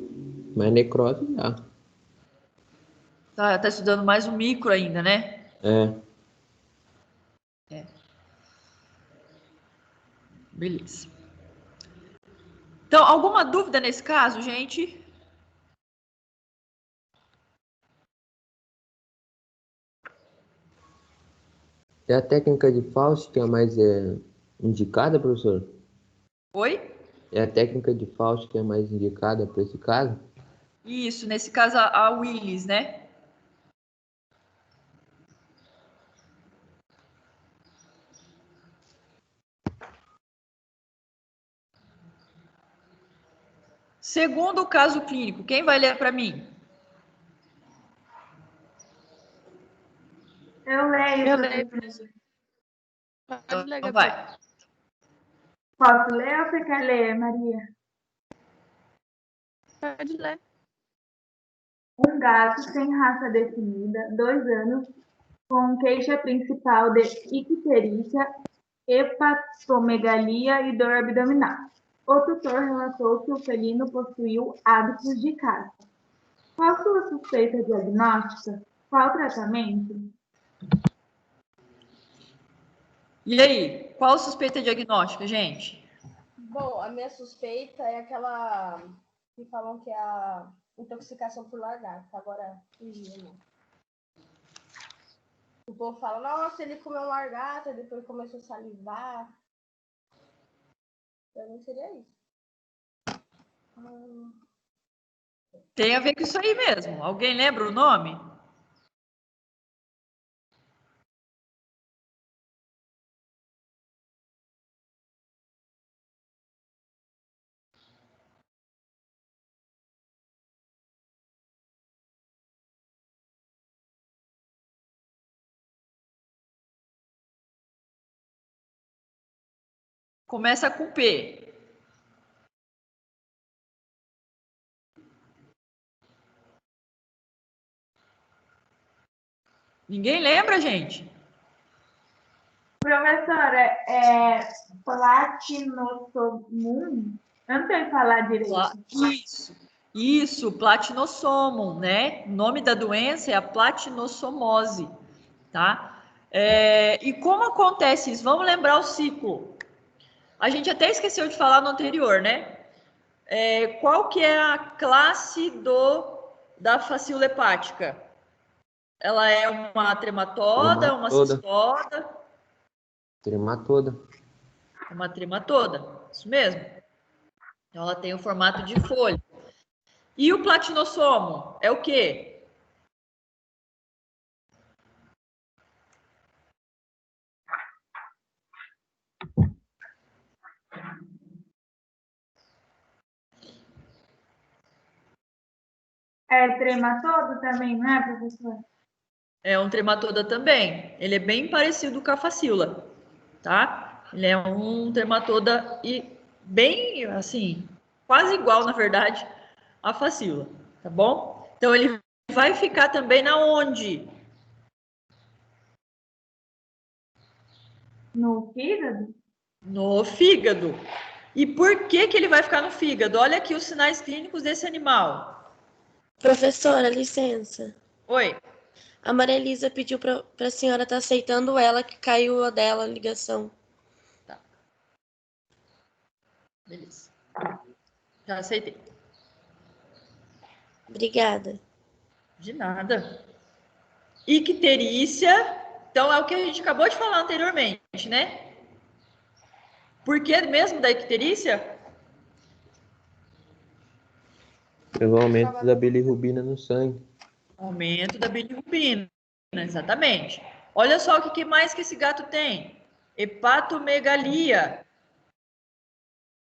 Mas necrose já. Tá estudando mais o micro ainda, né? É. Beleza. Então, alguma dúvida nesse caso, gente? É a técnica de Faust que é a mais indicada, professor? Oi? É a técnica de Faust que é mais indicada para esse caso? Isso, nesse caso a Willis, né? Segundo o caso clínico, quem vai ler para mim? Eu leio, Eu leio, professor. Pode ler, Então Gabi. vai. Posso ler ou você quer ler, Maria? Pode ler. Um gato sem raça definida, 2 anos, com queixa principal de icterícia, hepatomegalia e dor abdominal. O tutor relatou que o felino possuiu hábitos de caça. Qual sua suspeita diagnóstica? Qual tratamento? E aí, qual a suspeita diagnóstica, gente? Bom, a minha suspeita é aquela que falam que é a intoxicação por lagarto. Agora, fugiu. O povo fala, nossa, ele comeu um lagarto, depois começou a salivar. Então não seria isso. Tem a ver com isso aí mesmo. Alguém lembra o nome? Começa com P. Ninguém lembra, gente? Professora, Platinosomum? Eu não sei falar direito. Isso, platinossomum, né? O nome da doença é a platinossomose, tá? E como acontece isso? Vamos lembrar o ciclo. A gente até esqueceu de falar no anterior, né? Qual que é a classe da facíola hepática? Ela é uma trematoda, uma cistoda? Trematoda. Uma trematoda, isso mesmo. Então, ela tem o formato de folha. E o platinossomo é o quê? É trematodo também, não é, professor? É um trematoda também. Ele é bem parecido com a facíola, tá? Ele é um trematoda e bem, assim, quase igual, na verdade, à facíola, tá bom? Então, ele vai ficar também na onde? No fígado? No fígado. E por que que ele vai ficar no fígado? Olha aqui os sinais clínicos desse animal. Professora, licença. Oi. A Maria Elisa pediu para a senhora estar aceitando ela, que caiu a dela a ligação. Tá. Beleza. Já aceitei. Obrigada. De nada. Icterícia. Então, é o que a gente acabou de falar anteriormente, né? Por que mesmo da icterícia? Pelo aumento da bilirrubina no sangue. Aumento da bilirrubina, exatamente. Olha só o que mais que esse gato tem. Hepatomegalia.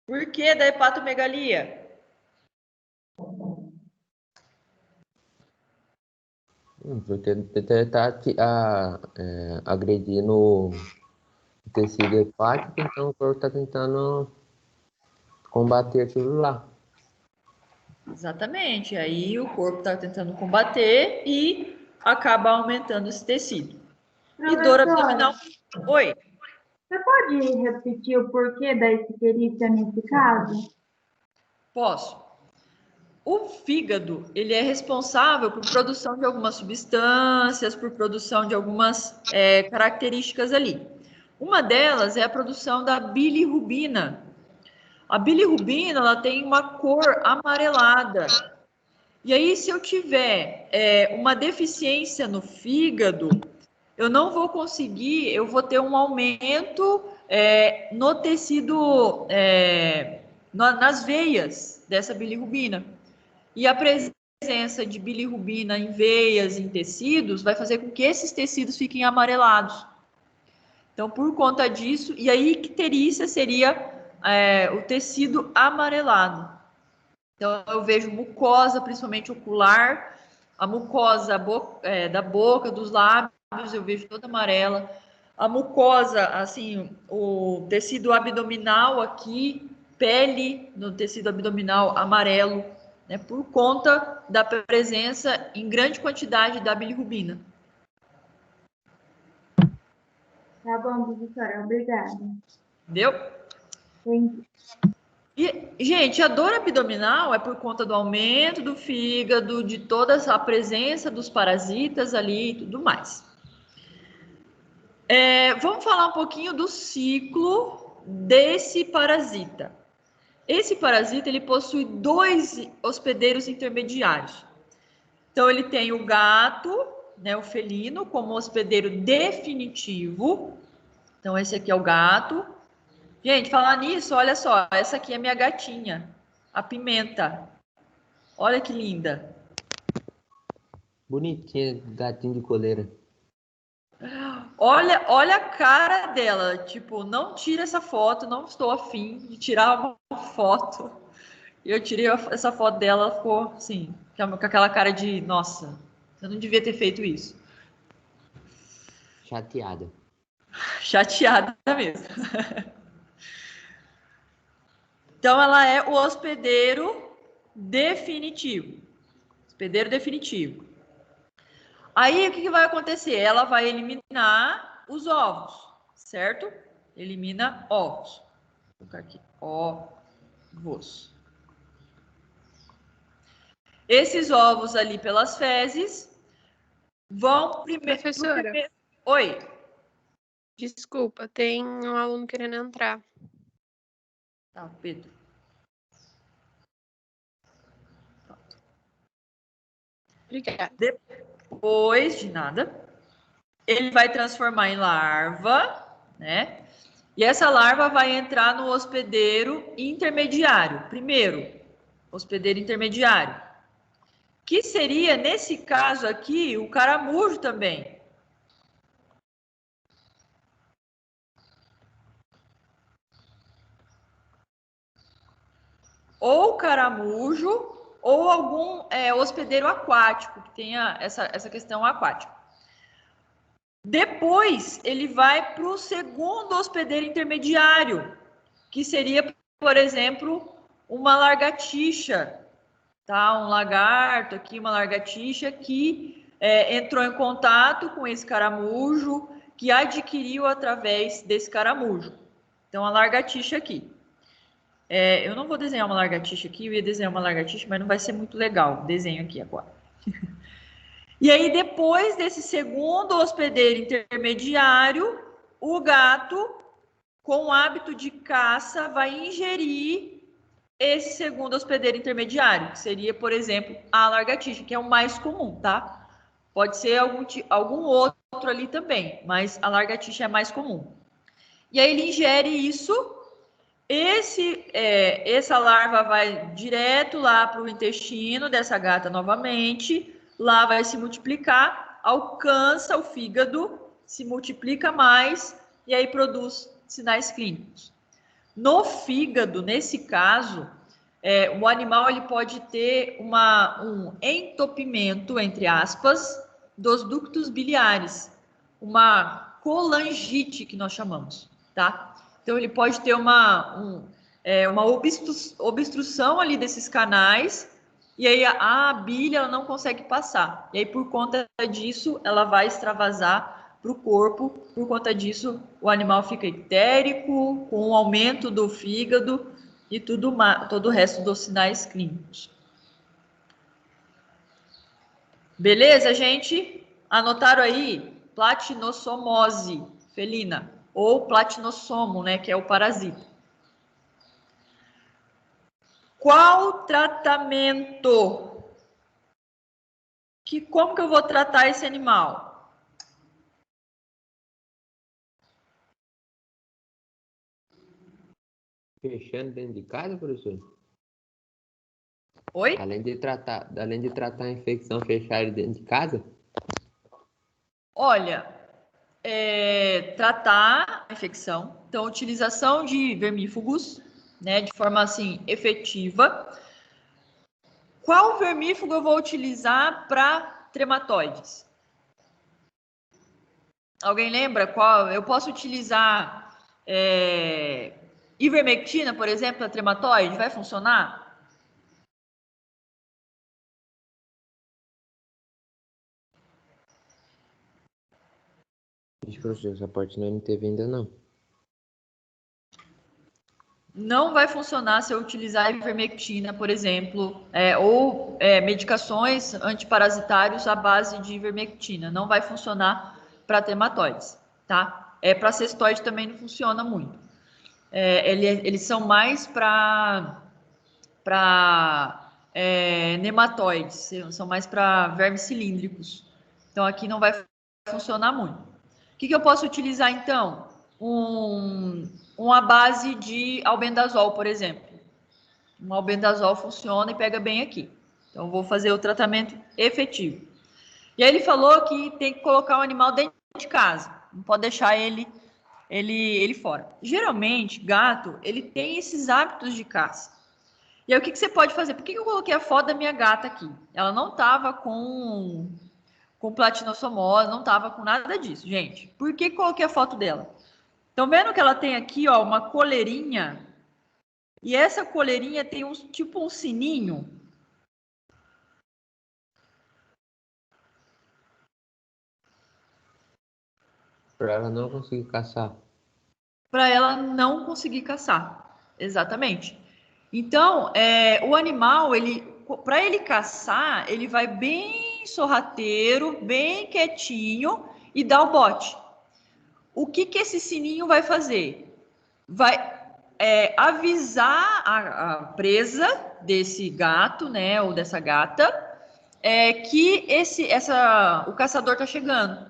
Por que da hepatomegalia? Porque está agredindo o tecido hepático, então o corpo está tentando combater aquilo lá. Exatamente. Aí o corpo está tentando combater e acaba aumentando esse tecido. E dor abdominal. Oi. Você pode repetir o porquê da icterícia nesse caso? Posso. O fígado, ele é responsável por produção de algumas substâncias, por produção de algumas características ali. Uma delas é a produção da bilirrubina. A bilirrubina, ela tem uma cor amarelada. E aí, se eu tiver uma deficiência no fígado, eu não vou conseguir, eu vou ter um aumento no tecido, nas veias dessa bilirrubina. E a presença de bilirrubina em veias, em tecidos, vai fazer com que esses tecidos fiquem amarelados. Então, por conta disso, e a icterícia seria o tecido amarelado. Então, eu vejo mucosa, principalmente ocular, a mucosa da boca, dos lábios, eu vejo toda amarela. A mucosa, assim, o tecido abdominal aqui, pele no tecido abdominal amarelo, né, por conta da presença em grande quantidade da bilirrubina. Tá bom, professora, obrigada. Entendeu? Entendi. E, gente, a dor abdominal é por conta do aumento do fígado, de toda a presença dos parasitas ali e tudo mais. Vamos falar um pouquinho do ciclo desse parasita. Esse parasita, ele possui 2 hospedeiros intermediários. Então, ele tem o gato, né, o felino, como hospedeiro definitivo. Então, esse aqui é o gato. Gente, falar nisso, olha só, essa aqui é minha gatinha, a Pimenta. Olha que linda. Bonitinha, gatinho de coleira. Olha a cara dela, tipo, não tira essa foto, não estou afim de tirar uma foto. Eu tirei essa foto dela, ela ficou assim, com aquela cara de, nossa, eu não devia ter feito isso. Chateada. Chateada mesmo. Então, ela é o hospedeiro definitivo. Hospedeiro definitivo. Aí, o que vai acontecer? Ela vai eliminar os ovos, certo? Elimina ovos. Vou colocar aqui, ovos. Esses ovos ali pelas fezes vão primeiro... Professora. Oi. Desculpa, tem um aluno querendo entrar. Tá, Pedro. Obrigada. Depois de nada, ele vai transformar em larva, né? E essa larva vai entrar no hospedeiro intermediário. Primeiro, hospedeiro intermediário. Que seria, nesse caso aqui, o caramujo também. Ou caramujo, ou algum hospedeiro aquático, que tenha essa questão aquática. Depois, ele vai para o segundo hospedeiro intermediário, que seria, por exemplo, uma lagartixa, tá? Um lagarto aqui, uma lagartixa que entrou em contato com esse caramujo, que adquiriu através desse caramujo. Então, a lagartixa aqui. Eu não vou desenhar uma lagartixa aqui, eu ia desenhar uma lagartixa, mas não vai ser muito legal o desenho aqui agora. E aí, depois desse segundo hospedeiro intermediário, o gato, com o hábito de caça, vai ingerir esse segundo hospedeiro intermediário, que seria, por exemplo, a lagartixa, que é o mais comum, tá? Pode ser algum outro ali também, mas a lagartixa é mais comum. E aí ele ingere isso, essa larva vai direto lá para o intestino dessa gata novamente, lá vai se multiplicar, alcança o fígado, se multiplica mais e aí produz sinais clínicos. No fígado, nesse caso, o animal ele pode ter um entupimento, entre aspas, dos ductos biliares, uma colangite que nós chamamos, tá? Então ele pode ter uma obstrução ali desses canais, e aí a bilha ela não consegue passar. E aí, por conta disso, ela vai extravasar para o corpo. Por conta disso, o animal fica ictérico, com o aumento do fígado e todo o resto dos sinais clínicos. Beleza, gente? Anotaram aí? Platinossomose felina, ou platinossomo, né, que é o parasita. Qual tratamento? Como que eu vou tratar esse animal? Fechando dentro de casa, professor? Oi? Além de tratar a infecção, fechar ele dentro de casa? Olha, tratar a infecção, então utilização de vermífugos, né, de forma assim efetiva. Qual vermífugo eu vou utilizar para trematóides? Alguém lembra qual? Eu posso utilizar ivermectina, por exemplo, para trematóide? Vai funcionar? Ixi, professor, essa parte não teve ainda não. Não vai funcionar se eu utilizar ivermectina, por exemplo, ou medicações antiparasitários à base de ivermectina. Não vai funcionar para trematóides, tá? Para cestoide também não funciona muito. Eles são mais para nematóides, são mais para vermes cilíndricos. Então, aqui não vai funcionar muito. O que eu posso utilizar, então? Uma base de albendazol, por exemplo. Um albendazol funciona e pega bem aqui. Então, eu vou fazer o tratamento efetivo. E aí ele falou que tem que colocar o animal dentro de casa. Não pode deixar ele fora. Geralmente, gato, ele tem esses hábitos de caça. E aí, o que você pode fazer? Por que eu coloquei a foto da minha gata aqui? Ela não estava com platinossomose, não estava com nada disso, gente. Por que coloquei a foto dela? Estão vendo que ela tem aqui, ó, uma coleirinha? E essa coleirinha tem tipo um sininho. Para ela não conseguir caçar. Para ela não conseguir caçar. Exatamente. Então, o animal, para ele caçar, ele vai bem sorrateiro, bem quietinho e dá o bote. O que esse sininho vai fazer? Vai avisar a presa desse gato, né, ou dessa gata, que o caçador está chegando.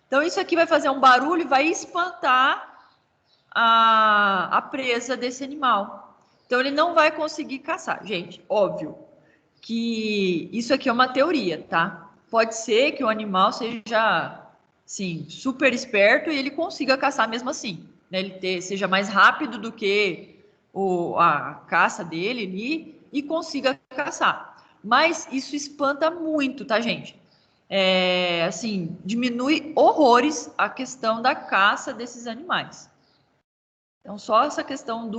Então, isso aqui vai fazer um barulho e vai espantar a presa desse animal. Então, ele não vai conseguir caçar. Gente, óbvio que isso aqui é uma teoria, tá? Pode ser que o animal seja, sim, super esperto e ele consiga caçar mesmo assim. Né? Ele seja mais rápido do que a caça dele ali e consiga caçar. Mas isso espanta muito, tá, gente? Assim, diminui horrores a questão da caça desses animais. Então, só essa questão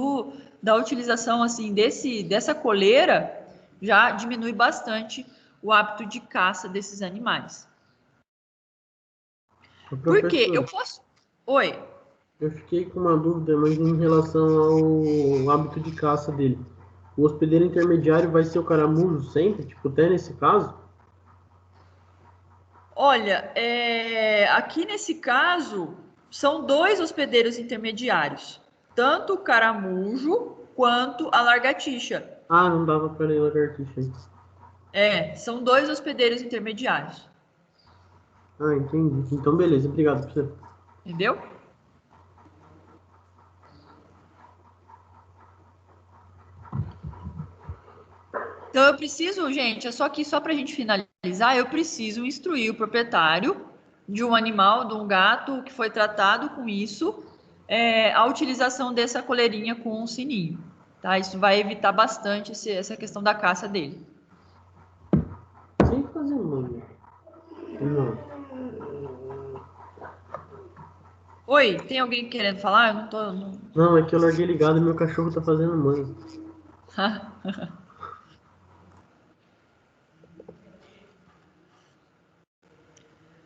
da utilização assim dessa coleira já diminui bastante o hábito de caça desses animais. Por quê? Eu posso... Oi? Eu fiquei com uma dúvida, mas em relação ao hábito de caça dele. O hospedeiro intermediário vai ser o caramujo sempre? Tipo, até nesse caso? Olha, aqui nesse caso, são 2 hospedeiros intermediários. Tanto o caramujo quanto a lagartixa. Ah, não dava para ler lagartixa. São 2 hospedeiros intermediários. Ah, entendi. Então, beleza. Obrigado, professor. Entendeu? Então, eu preciso, gente, só para a gente finalizar, eu preciso instruir o proprietário de um animal, de um gato que foi tratado com isso, a utilização dessa coleirinha com um sininho. Tá? Isso vai evitar bastante essa questão da caça dele. Sem fazer nome. Não. Oi, tem alguém querendo falar? Eu não tô. Não, é que eu larguei ligado e meu cachorro tá fazendo manha.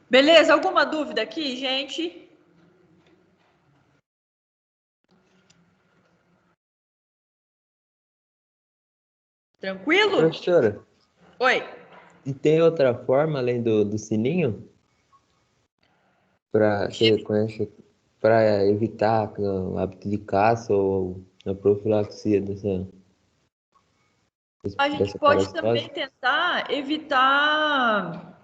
Beleza, alguma dúvida aqui, gente? Tranquilo? Professora, Oi. e tem outra forma além do sininho? Você conhece para evitar o hábito de caça ou a profilaxia A gente dessa pode também parasitose? tentar evitar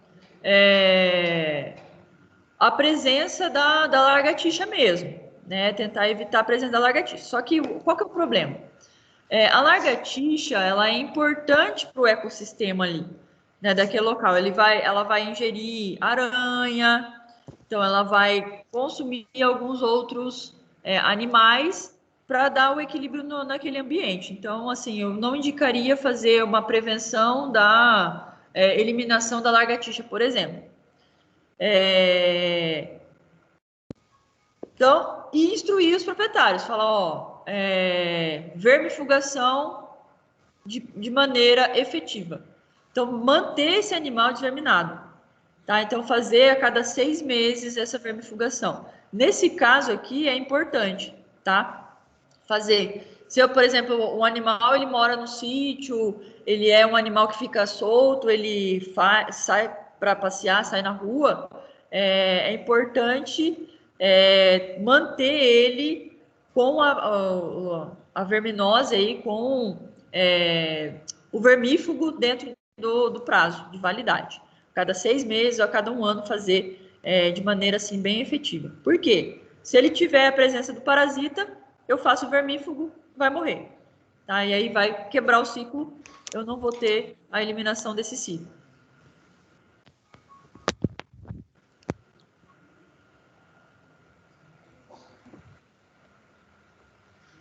a presença da lagartixa mesmo, né? Tentar evitar a presença da lagartixa. Só que qual que é o problema? A lagartixa, ela é importante para o ecossistema ali, né, daquele local. Ela vai ingerir aranha, então ela vai consumir alguns outros animais para dar o equilíbrio naquele ambiente. Então, assim, eu não indicaria fazer uma prevenção da eliminação da lagartixa, por exemplo. Então, e instruir os proprietários, falar, ó, vermifugação de maneira efetiva. Então, manter esse animal desverminado. Tá? Então, fazer a cada 6 meses essa vermifugação. Nesse caso aqui, é importante, tá? Fazer. Se eu, por exemplo, um animal ele mora no sítio, ele é um animal que fica solto, ele sai para passear, sai na rua, é importante manter ele com a verminose aí, com o vermífugo dentro do prazo de validade. Cada 6 meses ou a cada 1 ano fazer de maneira assim bem efetiva. Por quê? Se ele tiver a presença do parasita, eu faço o vermífugo, vai morrer. Tá? E aí vai quebrar o ciclo, eu não vou ter a eliminação desse ciclo.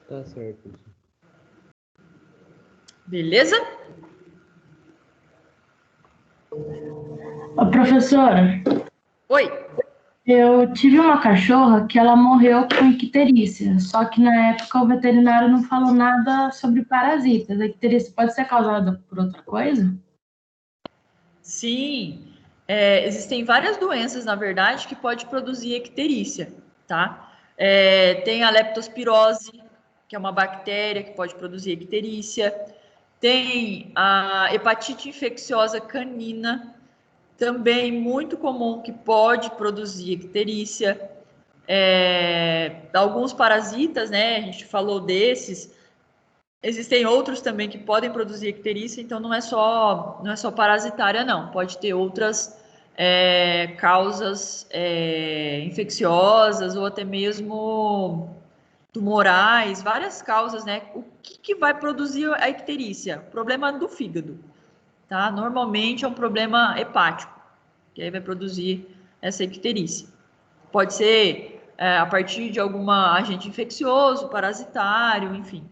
Tá certo. Beleza? Ô, professora, Oi. eu tive uma cachorra que ela morreu com icterícia, só que na época o veterinário não falou nada sobre parasitas. A icterícia pode ser causada por outra coisa? Sim, existem várias doenças, na verdade, que pode produzir icterícia, tá? Tem a leptospirose, que é uma bactéria que pode produzir icterícia. Tem a hepatite infecciosa canina, também muito comum, que pode produzir icterícia. Alguns parasitas, né? A gente falou desses. Existem outros também que podem produzir icterícia, então não é só parasitária, não. Pode ter outras causas infecciosas ou até mesmo tumorais, várias causas, né? O que vai produzir a icterícia? Problema do fígado, tá? Normalmente é um problema hepático, que aí vai produzir essa icterícia. Pode ser a partir de algum agente infeccioso, parasitário, enfim.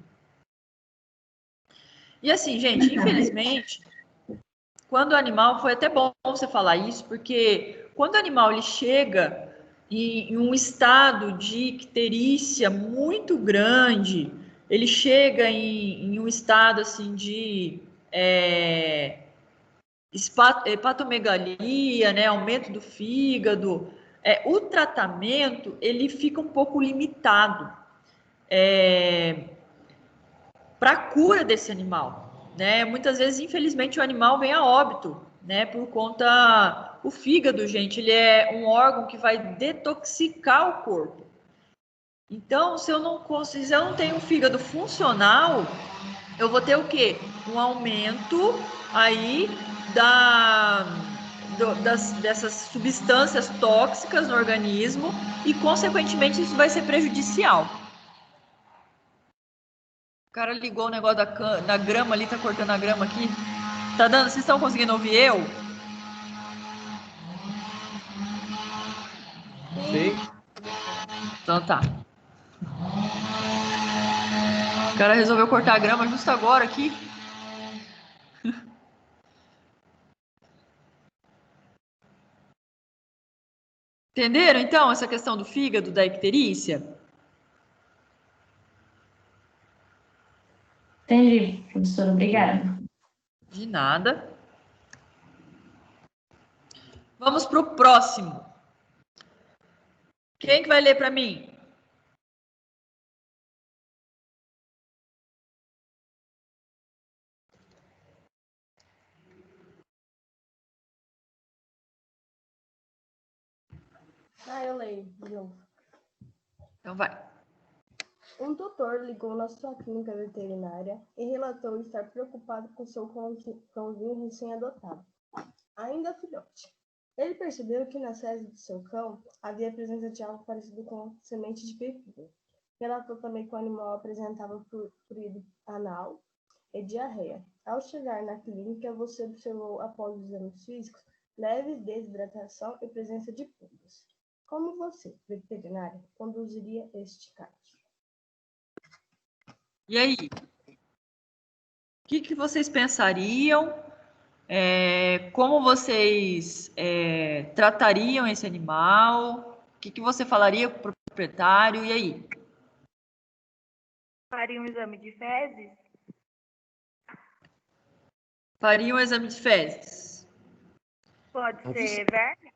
E assim, gente, infelizmente, quando o animal, foi até bom você falar isso, porque quando o animal ele chega em um estado de icterícia muito grande, ele chega em um estado assim de hepatomegalia, né, aumento do fígado, o tratamento ele fica um pouco limitado para a cura desse animal, né? Muitas vezes, infelizmente, o animal vem a óbito, né? Por conta o fígado, gente, ele é um órgão que vai detoxicar o corpo. Então, se eu não tenho um fígado funcional, eu vou ter o quê? Um aumento aí dessas substâncias tóxicas no organismo e, consequentemente, isso vai ser prejudicial. O cara ligou o negócio da grama ali, tá cortando a grama aqui. Tá dando? Vocês estão conseguindo ouvir eu? Sim. Então tá. O cara resolveu cortar a grama justo agora aqui. Entenderam, então, essa questão do fígado, da icterícia? Entendi, professora. Obrigada. De nada. Vamos para o próximo. Quem que vai ler para mim? Eu leio de novo. Então vai. Um tutor ligou na sua clínica veterinária e relatou estar preocupado com seu cãozinho recém-adotado, ainda filhote. Ele percebeu que nas fezes do seu cão havia a presença de algo parecido com semente de pepino. Relatou também que o animal apresentava fluido anal e diarreia. Ao chegar na clínica, você observou, após os exames físicos, leve desidratação e presença de pulgas. Como você, veterinário, conduziria este caso? E aí? O que vocês pensariam? Como vocês tratariam esse animal? O que você falaria para o proprietário? E aí? Faria um exame de fezes? Faria um exame de fezes? Pode ser verme?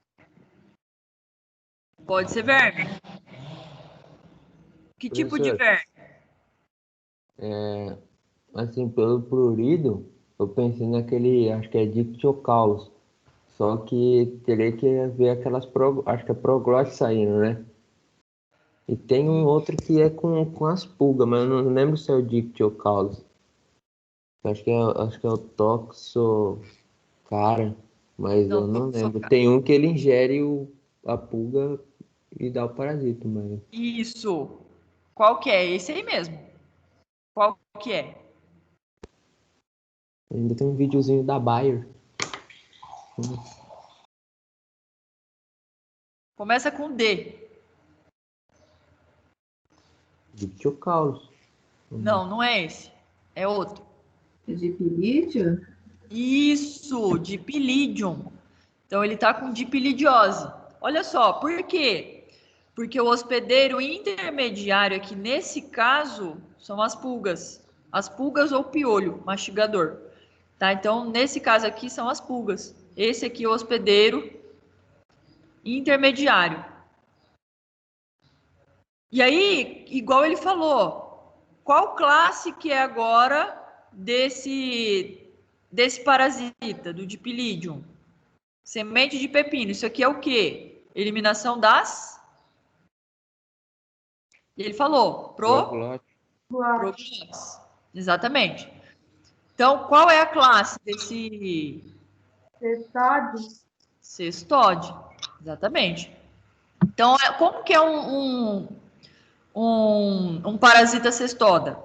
Pode ser verme. Que tipo de verme? Assim, pelo prurido, eu pensei naquele, acho que é Dictiocaulus. Só que teria que ver aquelas, acho que é proglote saindo, né? E tem um outro que é com as pulgas, mas eu não lembro se é o Dictiocaulus. Acho que é o Toxo, cara, mas eu não lembro. Tem um que ele ingere a pulga e dá o parasita, mas... Isso. Qual que é? Esse aí mesmo. Qual que é? Ainda tem um videozinho da Bayer. Começa com D. Dictiocaulus. Não é esse. É outro. Dipilídeo? Isso, dipilidium. Então, ele está com dipilidiose. Olha só, por quê? Porque o hospedeiro intermediário aqui, nesse caso, são as pulgas. As pulgas ou piolho, mastigador. Tá? Então, nesse caso aqui, são as pulgas. Esse aqui é o hospedeiro intermediário. E aí, igual ele falou, qual classe que é agora desse parasita, do dipilidium? Semente de pepino. Isso aqui é o quê? Eliminação das... E ele falou, proglotes. Exatamente. Então, qual é a classe desse... Cestóide. Exatamente. Então, como que é um parasita cestoda?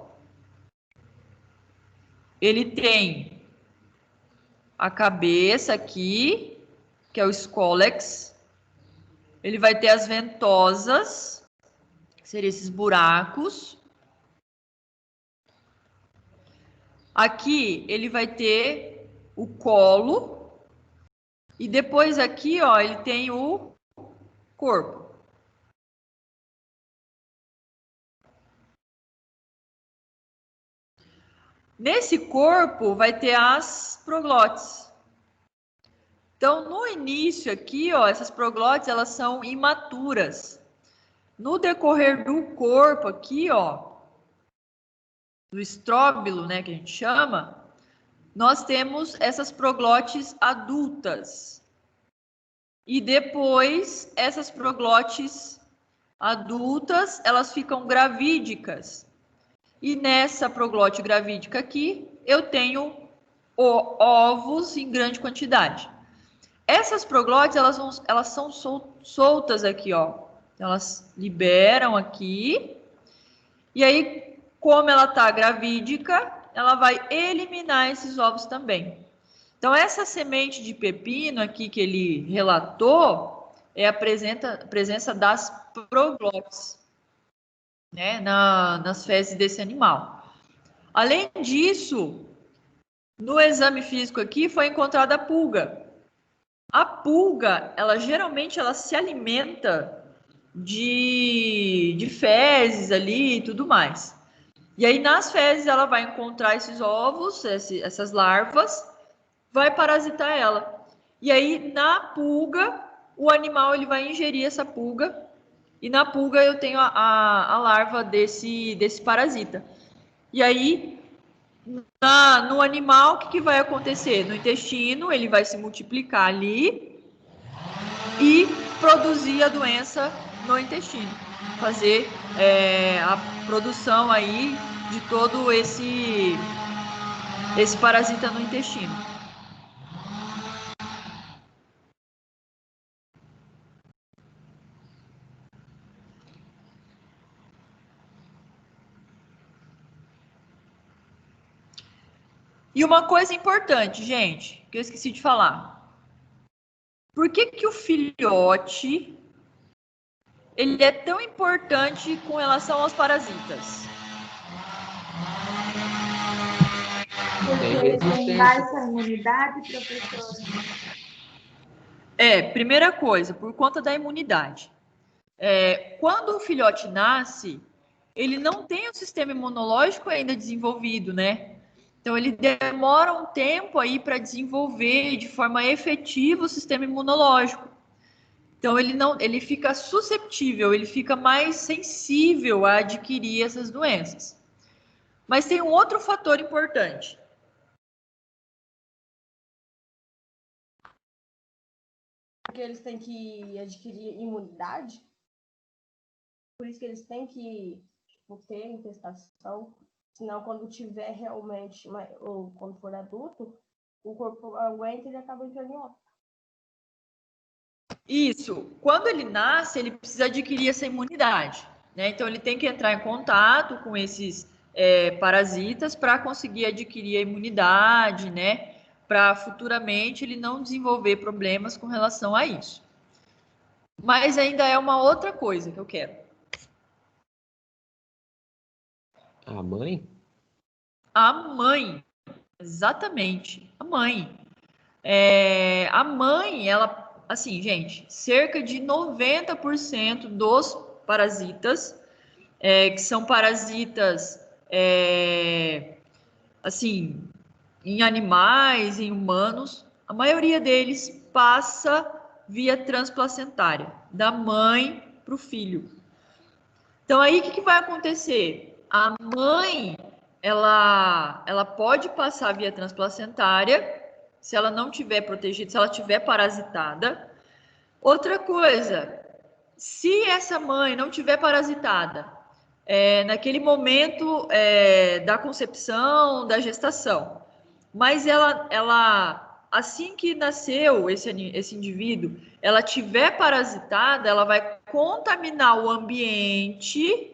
Ele tem a cabeça aqui, que é o escólex. Ele vai ter as ventosas, que seriam esses buracos. Aqui ele vai ter o colo. E depois aqui, ó, ele tem o corpo. Nesse corpo vai ter as proglotes. Então, no início aqui, ó, essas proglotes, elas são imaturas. No decorrer do corpo aqui, ó, do estróbilo, né, que a gente chama, nós temos essas proglotes adultas. E depois, essas proglotes adultas, elas ficam gravídicas. E nessa proglote gravídica aqui, eu tenho ovos em grande quantidade. Essas proglotes, elas são soltas aqui, ó. Elas liberam aqui. E aí, como ela está gravídica, ela vai eliminar esses ovos também. Então, essa semente de pepino aqui que ele relatou é a presença das proglotes, né, nas fezes desse animal. Além disso, no exame físico aqui foi encontrada a pulga. A pulga, ela geralmente ela se alimenta de fezes ali e tudo mais. E aí, nas fezes, ela vai encontrar esses ovos, essas larvas, vai parasitar ela. E aí, na pulga, o animal ele vai ingerir essa pulga, e na pulga eu tenho a larva desse parasita. E aí, no animal, o que vai acontecer? No intestino, ele vai se multiplicar ali e produzir a doença no intestino. Fazer a produção aí de todo esse parasita no intestino. E uma coisa importante, gente, que eu esqueci de falar. Por que o filhote ele é tão importante com relação aos parasitas? Porque ele tem baixa imunidade, professora. Primeira coisa, por conta da imunidade. Quando o filhote nasce, ele não tem o sistema imunológico ainda desenvolvido, né? Então, ele demora um tempo aí para desenvolver de forma efetiva o sistema imunológico. Então, ele fica susceptível, ele fica mais sensível a adquirir essas doenças. Mas tem um outro fator importante. Porque eles têm que adquirir imunidade? Por isso que eles têm que ter infestação? Senão, quando tiver realmente, ou quando for adulto, o corpo aguenta e ele acaba entrando em óbito. Isso. Quando ele nasce, ele precisa adquirir essa imunidade, né? Então, ele tem que entrar em contato com esses parasitas para conseguir adquirir a imunidade, né? Para futuramente ele não desenvolver problemas com relação a isso. Mas ainda é uma outra coisa que eu quero. A mãe? A mãe, exatamente, a mãe. A mãe, ela, assim, gente, cerca de 90% dos parasitas, que são parasitas, assim, em animais, em humanos, a maioria deles passa via transplacentária, da mãe para o filho. Então, aí, o que vai acontecer? A mãe, ela pode passar via transplacentária, se ela não tiver protegida, se ela tiver parasitada. Outra coisa, se essa mãe não tiver parasitada, naquele momento da concepção, da gestação, mas ela assim que nasceu esse indivíduo, ela tiver parasitada, ela vai contaminar o ambiente,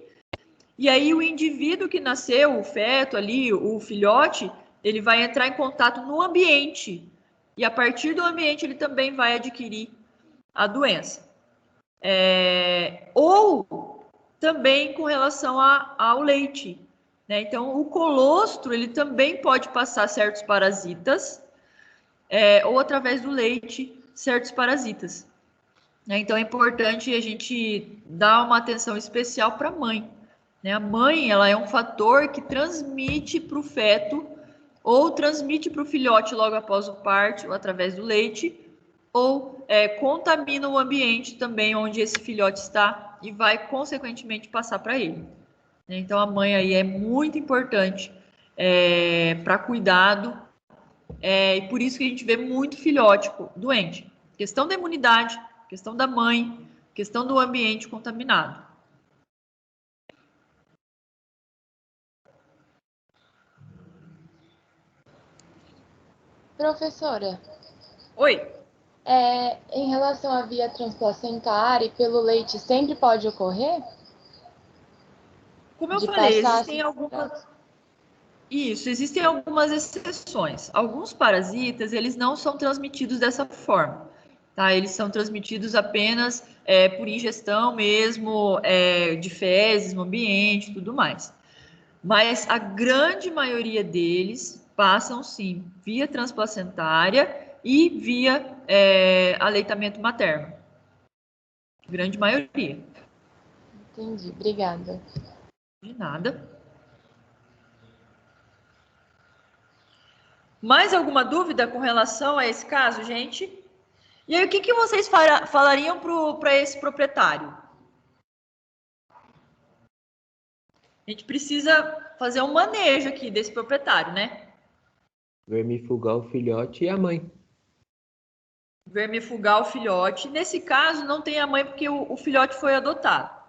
e aí o indivíduo que nasceu, o feto ali, o filhote, ele vai entrar em contato no ambiente, e a partir do ambiente ele também vai adquirir a doença. Ou também com relação ao leite, né? Então, o colostro, ele também pode passar certos parasitas, ou através do leite, certos parasitas. Então, é importante a gente dar uma atenção especial para a mãe. Né? A mãe, ela é um fator que transmite para o feto, ou transmite para o filhote logo após o parto, ou através do leite, ou contamina o ambiente também onde esse filhote está e vai, consequentemente, passar para ele. Então, a mãe aí é muito importante para cuidado, e por isso que a gente vê muito filhote doente. Questão da imunidade, questão da mãe, questão do ambiente contaminado. Professora. Oi. Em relação à via transplacentária e pelo leite, sempre pode ocorrer? Como eu falei, existem algumas... Isso, existem algumas exceções. Alguns parasitas, eles não são transmitidos dessa forma. Tá? Eles são transmitidos apenas por ingestão mesmo, de fezes no ambiente e tudo mais. Mas a grande maioria deles passam, sim, via transplacentária e via aleitamento materno. Grande maioria. Entendi, obrigada. De nada. Mais alguma dúvida com relação a esse caso, gente? E aí, o que vocês falariam para esse proprietário? A gente precisa fazer um manejo aqui desse proprietário, né? Vermifugar o filhote e a mãe. Vermifugar o filhote. Nesse caso, não tem a mãe porque o filhote foi adotado.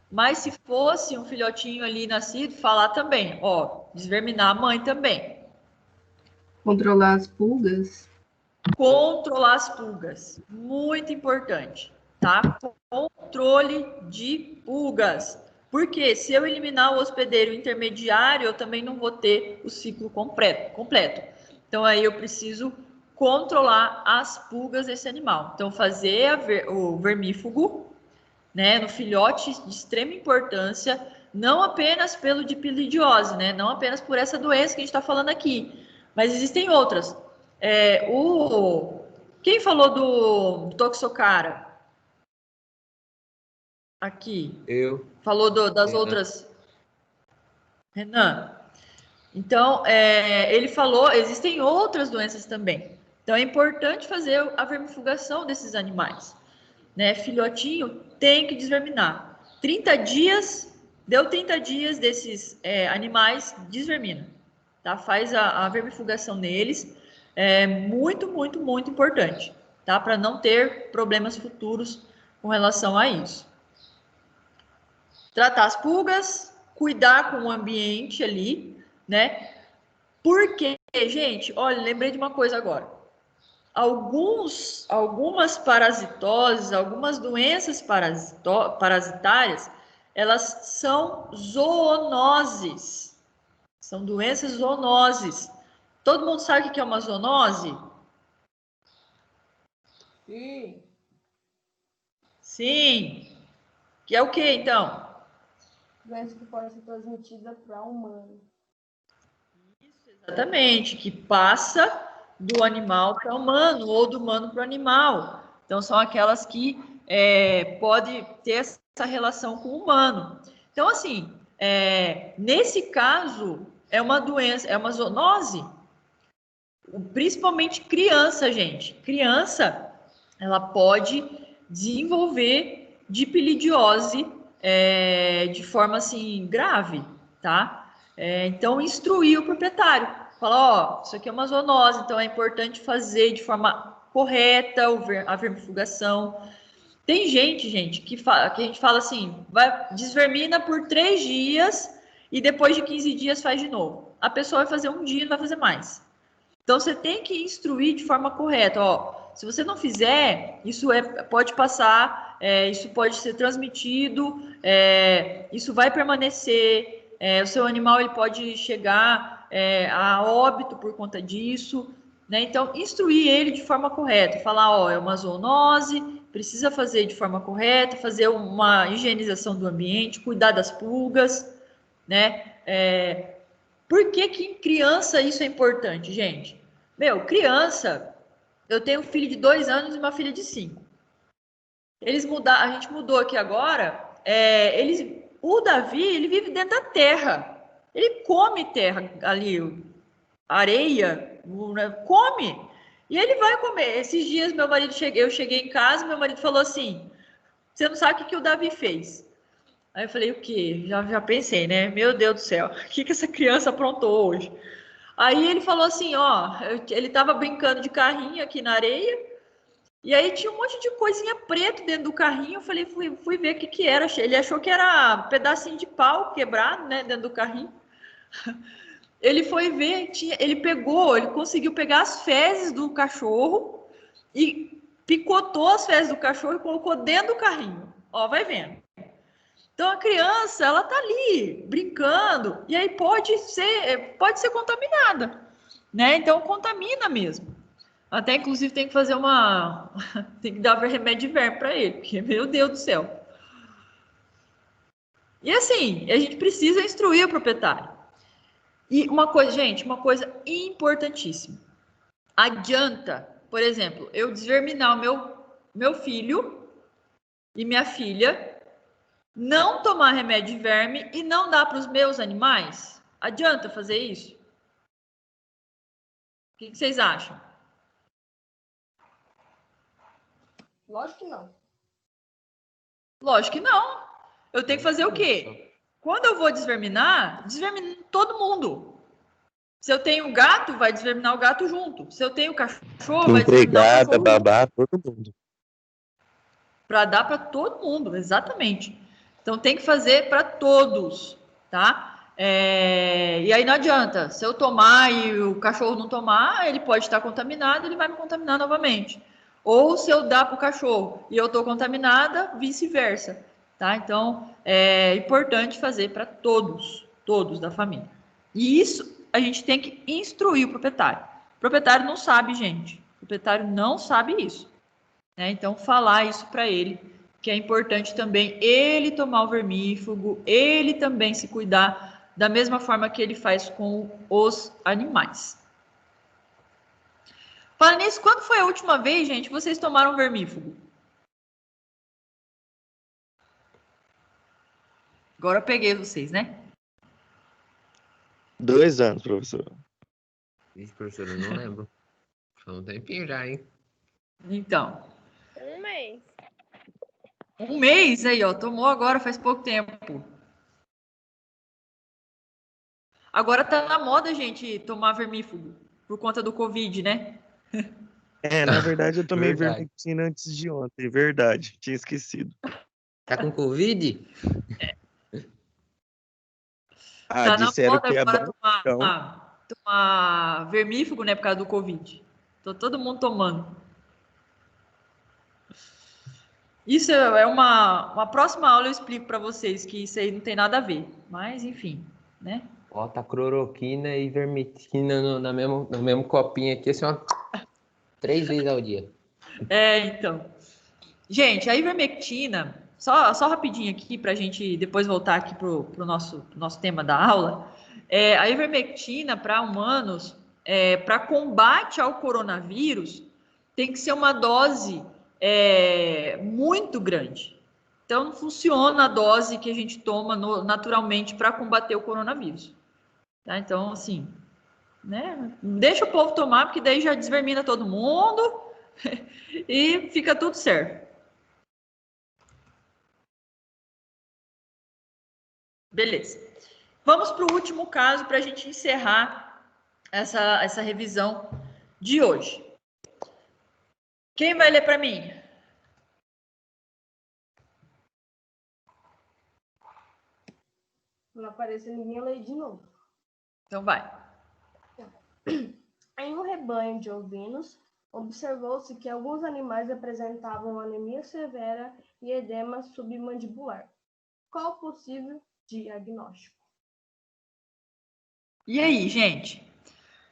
Mas se fosse um filhotinho ali nascido, falar também, ó, desverminar a mãe também. Controlar as pulgas. Controlar as pulgas, muito importante, tá? Controle de pulgas. Porque se eu eliminar o hospedeiro intermediário, eu também não vou ter o ciclo completo. Então, aí eu preciso controlar as pulgas desse animal. Então, fazer o vermífugo, né, no filhote de extrema importância, não apenas pelo dipilidiose, né, não apenas por essa doença que a gente está falando aqui, mas existem outras. Quem falou do Toxocara? Aqui. Eu. Falou das outras. Renan. Então, ele falou, existem outras doenças também. Então, é importante fazer a vermifugação desses animais. Né? Filhotinho tem que desverminar. 30 dias, deu 30 dias desses animais, desvermina. Tá? Faz a vermifugação neles. É muito, muito, muito importante. Tá? Para não ter problemas futuros com relação a isso. Tratar as pulgas, cuidar com o ambiente ali, né? Porque, gente, olha, lembrei de uma coisa agora. Algumas parasitoses, algumas doenças parasitárias, elas são zoonoses. São doenças zoonoses. Todo mundo sabe o que é uma zoonose? Sim. Sim. Que é o que, então? Doença que pode ser transmitida para humano. Exatamente, que passa do animal para o humano ou do humano para o animal. Então, são aquelas que podem ter essa relação com o humano. Então, assim, nesse caso, é uma doença, é uma zoonose. Principalmente criança, gente. Criança, ela pode desenvolver dipilidiose de forma, assim, grave, tá? Então, instruir o proprietário. Falar, ó, isso aqui é uma zoonose, então é importante fazer de forma correta a vermifugação. Tem gente, que a gente fala assim, desvermina por 3 dias e depois de 15 dias faz de novo. A pessoa vai fazer um dia e não vai fazer mais. Então, você tem que instruir de forma correta. Ó, se você não fizer, isso pode passar, isso pode ser transmitido, isso vai permanecer, o seu animal ele pode chegar a óbito por conta disso. Né? Então, instruir ele de forma correta. Falar, ó, é uma zoonose, precisa fazer de forma correta, fazer uma higienização do ambiente, cuidar das pulgas, né? Por que em criança isso é importante, gente? Criança, eu tenho um filho de 2 anos e uma filha de 5. A gente mudou aqui agora, o Davi, ele vive dentro da terra. Ele come terra ali, areia, come. E ele vai comer. Esses dias eu cheguei em casa, meu marido falou assim, você não sabe o que o Davi fez? Aí eu falei, o quê? Já pensei, né? Meu Deus do céu, o que essa criança aprontou hoje? Aí ele falou assim, ó, ele tava brincando de carrinho aqui na areia, e aí tinha um monte de coisinha preta dentro do carrinho, eu falei, fui ver o que era. Ele achou que era um pedacinho de pau quebrado, né, dentro do carrinho. Ele foi ver, ele conseguiu pegar as fezes do cachorro e picotou as fezes do cachorro e colocou dentro do carrinho. Ó, vai vendo. Então, a criança, ela tá ali, brincando, e aí pode ser contaminada, né? Então, contamina mesmo. Até, inclusive, tem que fazer tem que dar remédio de verme para ele, porque, meu Deus do céu. E assim, a gente precisa instruir o proprietário. E uma coisa, gente, uma coisa importantíssima. Adianta por exemplo, eu desverminar o meu filho e minha filha, não tomar remédio de verme e não dar para os meus animais? Adianta fazer isso? O que vocês acham? Lógico que não. Lógico que não. Eu tenho que fazer o quê? Quando eu vou desverminar, desvermina todo mundo. Se eu tenho gato, vai desverminar o gato junto. Se eu tenho cachorro, vai desverminar o Empregada, cachorro babá, todo mundo. para dar para todo mundo, exatamente. Então tem que fazer para todos, tá? E aí não adianta, se eu tomar e o cachorro não tomar, ele pode estar contaminado, ele vai me contaminar novamente. Ou se eu dar para o cachorro e eu estou contaminada, vice-versa, tá? Então é importante fazer para todos da família. E isso a gente tem que instruir o proprietário. O proprietário não sabe, gente. O proprietário não sabe isso. Né? Então, falar isso para ele, que é importante também ele tomar o vermífugo, ele também se cuidar da mesma forma que ele faz com os animais. Fala nisso, quando foi a última vez, gente, vocês tomaram vermífugo? Agora eu peguei vocês, né? 2 anos, professor. Ixi, professor, eu não lembro. Foi um tempinho já, hein? Então. 1 mês. 1 mês aí, ó. Tomou agora, faz pouco tempo. Agora tá na moda, gente, tomar vermífugo. Por conta do Covid, né? Na verdade, eu tomei Verdade. vermectina antes de ontem. Verdade, tinha esquecido. Tá com Covid? Ah, Tá na disseram moda que é agora bom. Então, tomar vermífugo, né, por causa do Covid. Tô todo mundo tomando. Isso é uma próxima aula eu explico para vocês que isso aí não tem nada a ver. Mas, enfim, né? Bota cloroquina e vermectina no mesmo copinho aqui, assim, ó, 3 vezes ao dia. Então. Gente, a ivermectina, só rapidinho aqui para a gente depois voltar aqui pro nosso tema da aula. A ivermectina para humanos, para combate ao coronavírus, tem que ser uma dose muito grande. Então, não funciona a dose que a gente toma naturalmente para combater o coronavírus. Tá? Então, assim, né? Deixa o povo tomar, porque daí já desvermina todo mundo e fica tudo certo. Beleza. Vamos para o último caso para a gente encerrar essa revisão de hoje. Quem vai ler para mim? Não apareceu ninguém, eu leio de novo. Então vai. Em um rebanho de ovinos, observou-se que alguns animais apresentavam anemia severa e edema submandibular. Qual o possível diagnóstico? E aí, gente?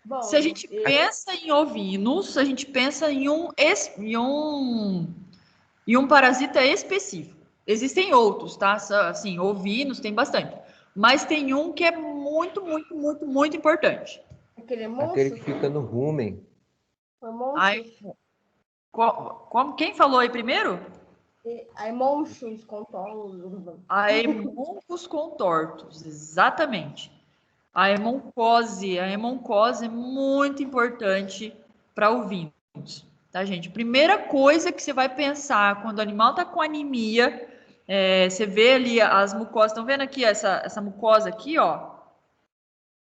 Bom, se a gente pensa em ovinos, a gente pensa em um parasita específico. Existem outros, tá? Assim, ovinos tem bastante. Mas tem um que é muito, muito, muito, muito importante. Aquele que fica no rumen. Quem falou aí primeiro? Aemonchus contortos. Aemoncos contortos, exatamente. A hemoncose é muito importante para ovinos, tá, gente? Primeira coisa que você vai pensar quando o animal está com anemia, você vê ali as mucosas, estão vendo aqui essa mucosa aqui, ó,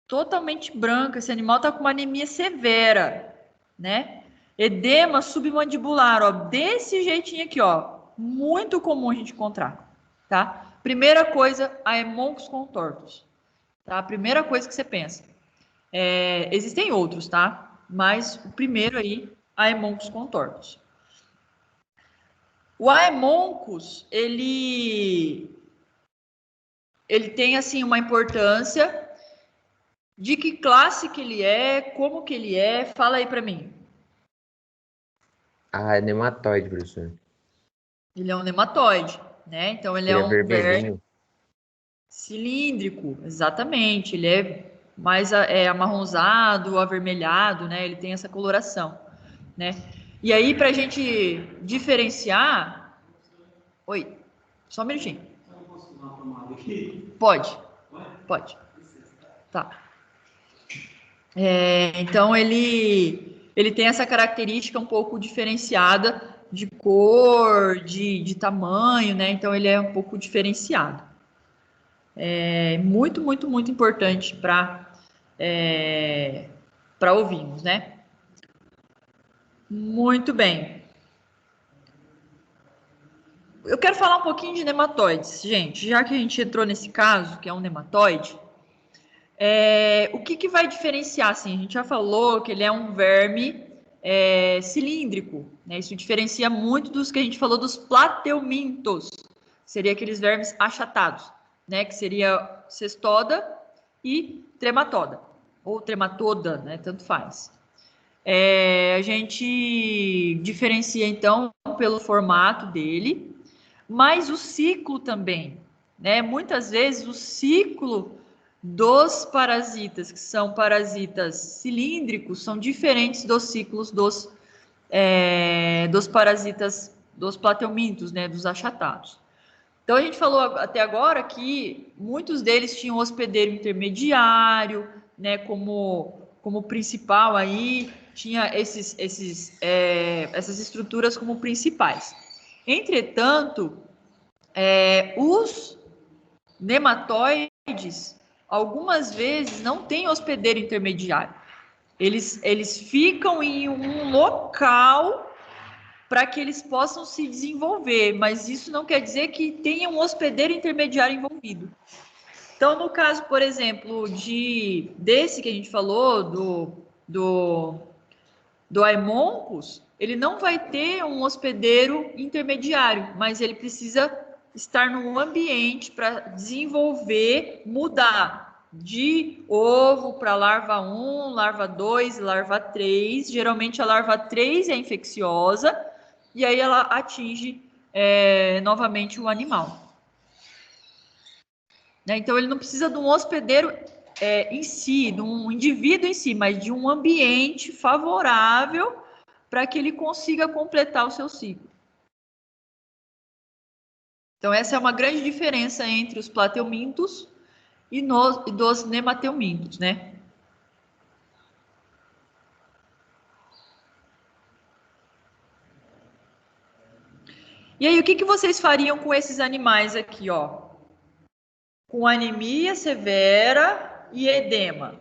totalmente branca, esse animal está com uma anemia severa, né? Edema submandibular, ó, desse jeitinho aqui, ó, muito comum a gente encontrar, tá? Primeira coisa, a hemoncos contortos. Tá? A primeira coisa que você pensa. Existem outros, tá? Mas o primeiro aí, Aemoncus contortos. O Aemoncus, ele tem, assim, uma importância de que classe que ele é, como que ele é. Fala aí para mim. É nematóide, professor. Ele é um nematóide, né? Então, ele é um verme cilíndrico, exatamente. Ele é mais amarronzado, avermelhado, né? Ele tem essa coloração. né? E aí, para a gente diferenciar... Oi, só um minutinho. Pode. Tá. Então, ele tem essa característica um pouco diferenciada de cor, de tamanho, né? Então, ele é um pouco diferenciado. É muito, muito, muito importante para ovinos, né? Muito bem. Eu quero falar um pouquinho de nematóides, gente. Já que a gente entrou nesse caso, que é um nematóide, o que vai diferenciar? Assim, a gente já falou que ele é um verme cilíndrico, né? Isso diferencia muito dos que a gente falou dos plateumintos. Seria aqueles vermes achatados, né? Que seria cestoda e trematoda. Ou trematoda, né? Tanto faz. A gente diferencia, então, pelo formato dele, mas o ciclo também, né? Muitas vezes o ciclo dos parasitas, que são parasitas cilíndricos, são diferentes dos ciclos dos parasitas, dos plateumintos, né? Dos achatados. Então, a gente falou até agora que muitos deles tinham hospedeiro intermediário, né? Como principal aí, tinha essas estruturas como principais. Entretanto, os nematóides, algumas vezes, não têm hospedeiro intermediário. Eles ficam em um local para que eles possam se desenvolver, mas isso não quer dizer que tenha um hospedeiro intermediário envolvido. Então, no caso, por exemplo, desse que a gente falou, do Haemoncus, ele não vai ter um hospedeiro intermediário, mas ele precisa estar num ambiente para desenvolver, mudar de ovo para larva 1, larva 2, larva 3. Geralmente a larva 3 é infecciosa e aí ela atinge novamente o animal. Então, ele não precisa de um hospedeiro em si, de um indivíduo em si, mas de um ambiente favorável para que ele consiga completar o seu ciclo. Então, essa é uma grande diferença entre os plateumintos e dos nemateumintos, né? E aí, o que vocês fariam com esses animais aqui, ó? Com anemia severa e edema.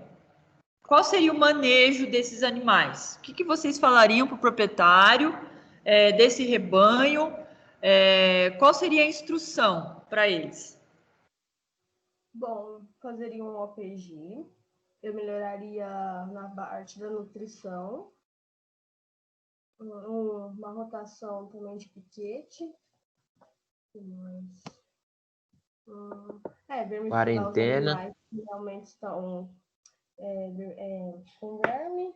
Qual seria o manejo desses animais? O que vocês falariam para o proprietário desse rebanho? Qual seria a instrução para eles? Bom, fazeria um OPG, eu melhoraria na parte da nutrição, uma rotação também de piquete. Quarentena. Os animais que realmente estão com verme.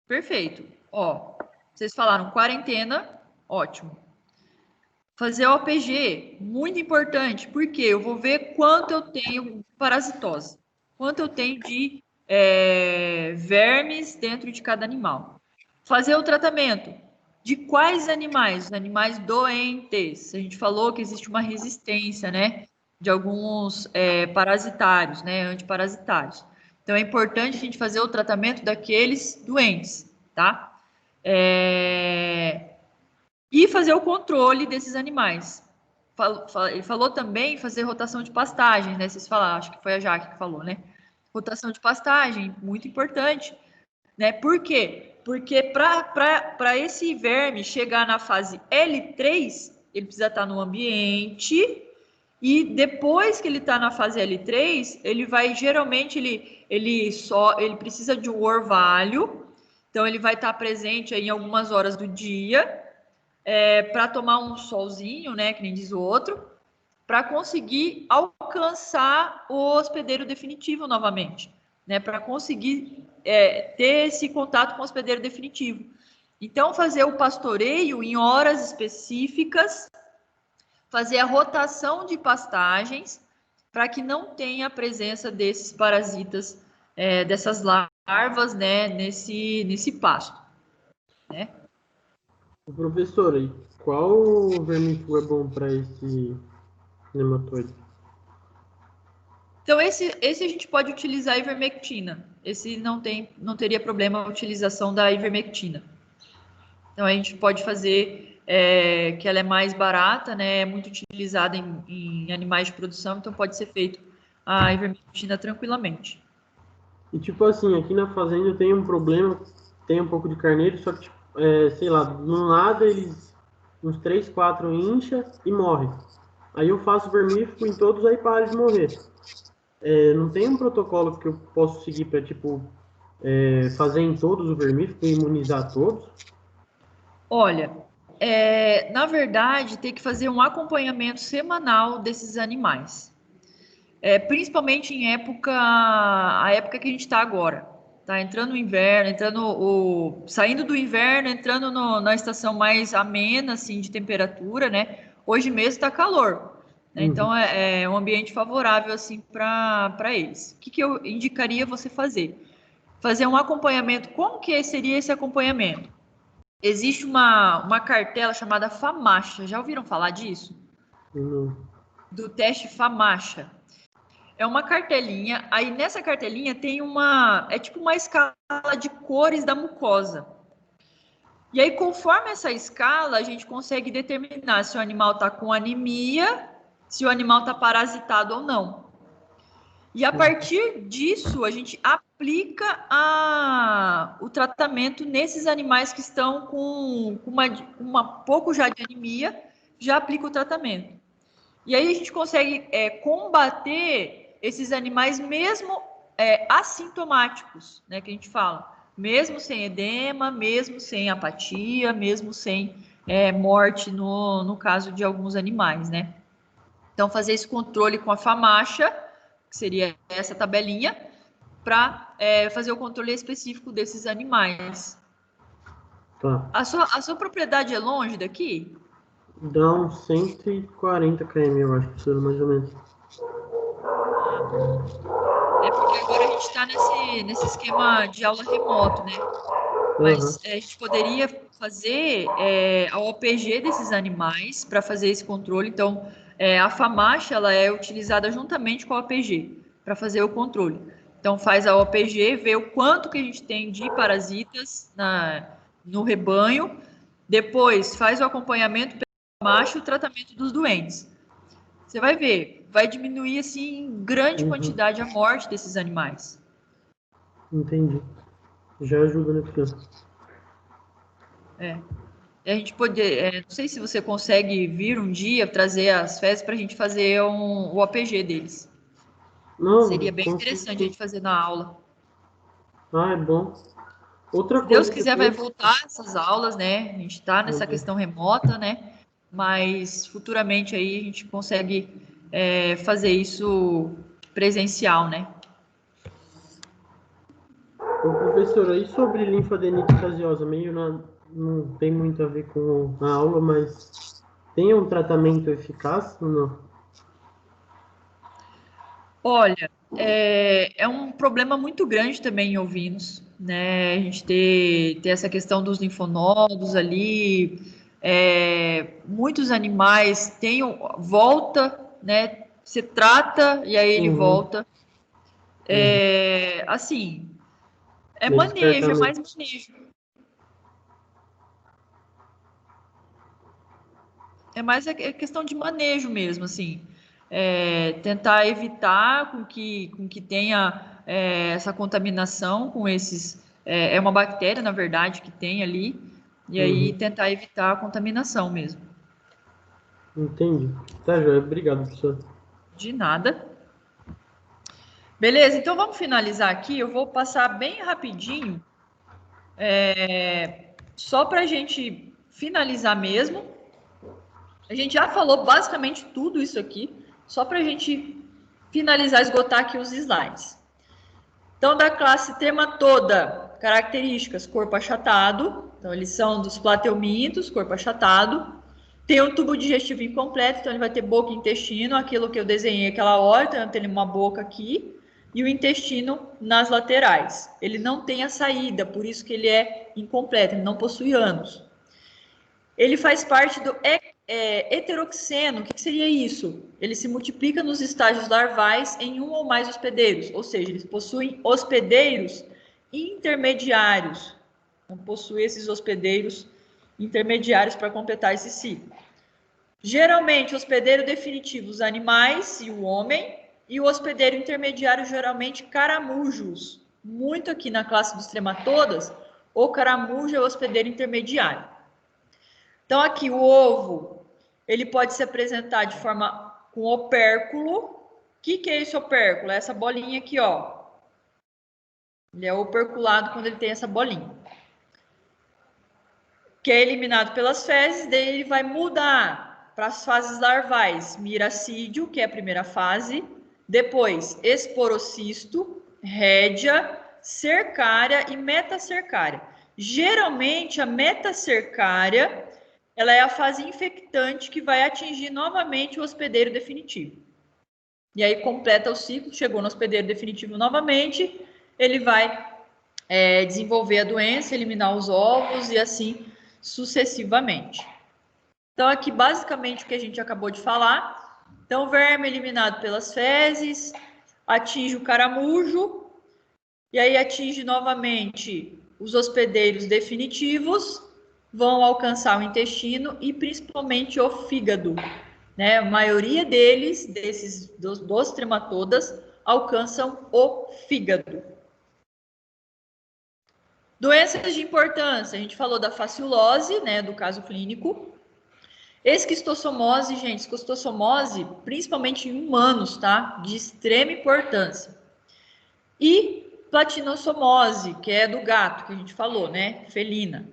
Perfeito. Ó, vocês falaram quarentena, ótimo. Fazer OPG, muito importante, porque eu vou ver quanto eu tenho de parasitose, quanto eu tenho de vermes dentro de cada animal. Fazer o tratamento de quais animais? Os animais doentes. A gente falou que existe uma resistência, né? De alguns parasitários, né? Antiparasitários. Então, é importante a gente fazer o tratamento daqueles doentes, tá? E fazer o controle desses animais. Ele falou também fazer rotação de pastagem, né? Vocês falaram, acho que foi a Jaque que falou, né? Rotação de pastagem, muito importante, né? Por quê? Porque para esse verme chegar na fase L3, ele precisa estar no ambiente, e depois que ele está na fase L3, ele vai, geralmente, ele precisa de um orvalho, então ele vai estar presente aí em algumas horas do dia, para tomar um solzinho, né, que nem diz o outro, para conseguir alcançar o hospedeiro definitivo novamente, né, para conseguir ter esse contato com o hospedeiro definitivo. Então, fazer o pastoreio em horas específicas, fazer a rotação de pastagens para que não tenha a presença desses parasitas, dessas larvas, né, nesse pasto, né? Professora, e qual vermífugo é bom para esse nematóide? Então, esse a gente pode utilizar a ivermectina. Esse não teria problema a utilização da ivermectina. Então, a gente pode fazer, que ela é mais barata, né? É muito utilizada em animais de produção, então pode ser feito a ivermectina tranquilamente. E tipo assim, aqui na fazenda tem um problema, tem um pouco de carneiro, só que, tipo, sei lá, no nada eles, uns 3, 4 incha e morre. Aí eu faço vermífugo em todos, aí para de morrer. Não tem um protocolo que eu posso seguir para, tipo, fazer em todos o vermífugo e imunizar todos? Olha, na verdade, tem que fazer um acompanhamento semanal desses animais. Principalmente em a época que a gente está agora. Tá entrando o inverno, saindo do inverno, entrando na estação mais amena, assim, de temperatura, né? Hoje mesmo está calor, né? Então é um ambiente favorável, assim, para eles. O que eu indicaria você fazer? Fazer um acompanhamento. Como que seria esse acompanhamento? Existe uma cartela chamada FAMACHA. Já ouviram falar disso? Não. Do teste FAMACHA. É uma cartelinha, aí nessa cartelinha tem tipo uma escala de cores da mucosa. E aí, conforme essa escala, a gente consegue determinar se o animal está com anemia, se o animal está parasitado ou não. E a partir disso, a gente aplica o tratamento nesses animais que estão com uma pouco já de anemia, já aplica o tratamento. E aí a gente consegue combater esses animais mesmo assintomáticos, né, que a gente fala, mesmo sem edema, mesmo sem apatia, mesmo sem morte no caso de alguns animais, né? Então, fazer esse controle com a FAMACHA, que seria essa tabelinha, para fazer o controle específico desses animais. Tá. A sua propriedade é longe daqui? Dá uns 140 km, eu acho, professora, mais ou menos. Porque agora a gente está nesse esquema de aula remoto, né? Mas a gente poderia fazer a OPG desses animais para fazer esse controle. Então, a FAMACHA ela é utilizada juntamente com a OPG para fazer o controle. Então, faz a OPG, vê o quanto que a gente tem de parasitas no rebanho. Depois, faz o acompanhamento pela FAMACHA e o tratamento dos doentes. Você vai ver, vai diminuir assim em grande quantidade a morte desses animais. Entendi. Já ajuda, né, professor? A gente poder, não sei se você consegue vir um dia trazer as fezes para a gente fazer o APG deles. Não, seria bem interessante a gente fazer na aula. Ah, é bom. Outra Se Deus coisa quiser, vai voltar essas aulas, né? A gente está nessa questão remota, né? Mas futuramente aí a gente consegue fazer isso presencial, né? Ô, professora, e sobre linfadenite caseosa? Não tem muito a ver com a aula, mas tem um tratamento eficaz ou não? Olha, é um problema muito grande também em ovinos, né? A gente ter essa questão dos linfonodos ali, muitos animais volta, né? Se trata e aí ele volta. Assim, manejo, é mais manejo. É mais questão de manejo mesmo, assim. Tentar evitar com que tenha essa contaminação com esses... É uma bactéria, na verdade, que tem ali. E aí tentar evitar a contaminação mesmo. Entendi. Tá, joia. Obrigado, professor. De nada. Beleza, então vamos finalizar aqui. Eu vou passar bem rapidinho, só para a gente finalizar mesmo. A gente já falou basicamente tudo isso aqui, só para a gente finalizar, esgotar aqui os slides. Então, da classe Trematoda, características, corpo achatado. Então, eles são dos plateumintos, corpo achatado. Tem um tubo digestivo incompleto, então ele vai ter boca e intestino, aquilo que eu desenhei aquela hora, então tem uma boca aqui, e o intestino nas laterais. Ele não tem a saída, por isso que ele é incompleto, ele não possui ânus. Ele faz parte do heteroxeno. O que seria isso? Ele se multiplica nos estágios larvais em um ou mais hospedeiros, ou seja, eles possuem hospedeiros intermediários. Não possui esses hospedeiros intermediários para completar esse ciclo. Geralmente, hospedeiro definitivo, os animais e o homem, e o hospedeiro intermediário, geralmente, caramujos. Muito aqui na classe dos trematodas, o caramujo é o hospedeiro intermediário. Então, aqui o ovo, ele pode se apresentar de forma com opérculo. O que é esse opérculo? É essa bolinha aqui, ó. Ele é operculado quando ele tem essa bolinha. Que é eliminado pelas fezes, daí ele vai mudar para as fases larvais. Miracídio, que é a primeira fase. Depois, esporocisto, rédia, cercária e metacercária. Geralmente, a metacercária, ela é a fase infectante que vai atingir novamente o hospedeiro definitivo. E aí completa o ciclo, chegou no hospedeiro definitivo novamente, ele vai desenvolver a doença, eliminar os ovos e assim sucessivamente. Então aqui basicamente o que a gente acabou de falar. Então o verme eliminado pelas fezes, atinge o caramujo, e aí atinge novamente os hospedeiros definitivos, vão alcançar o intestino e principalmente o fígado, né? A maioria deles, dos trematodas, alcançam o fígado. Doenças de importância, a gente falou da fasciolose, né, do caso clínico. Esquistossomose, gente, esquistossomose, principalmente em humanos, tá? De extrema importância. E platinossomose, que é do gato, que a gente falou, né? Felina.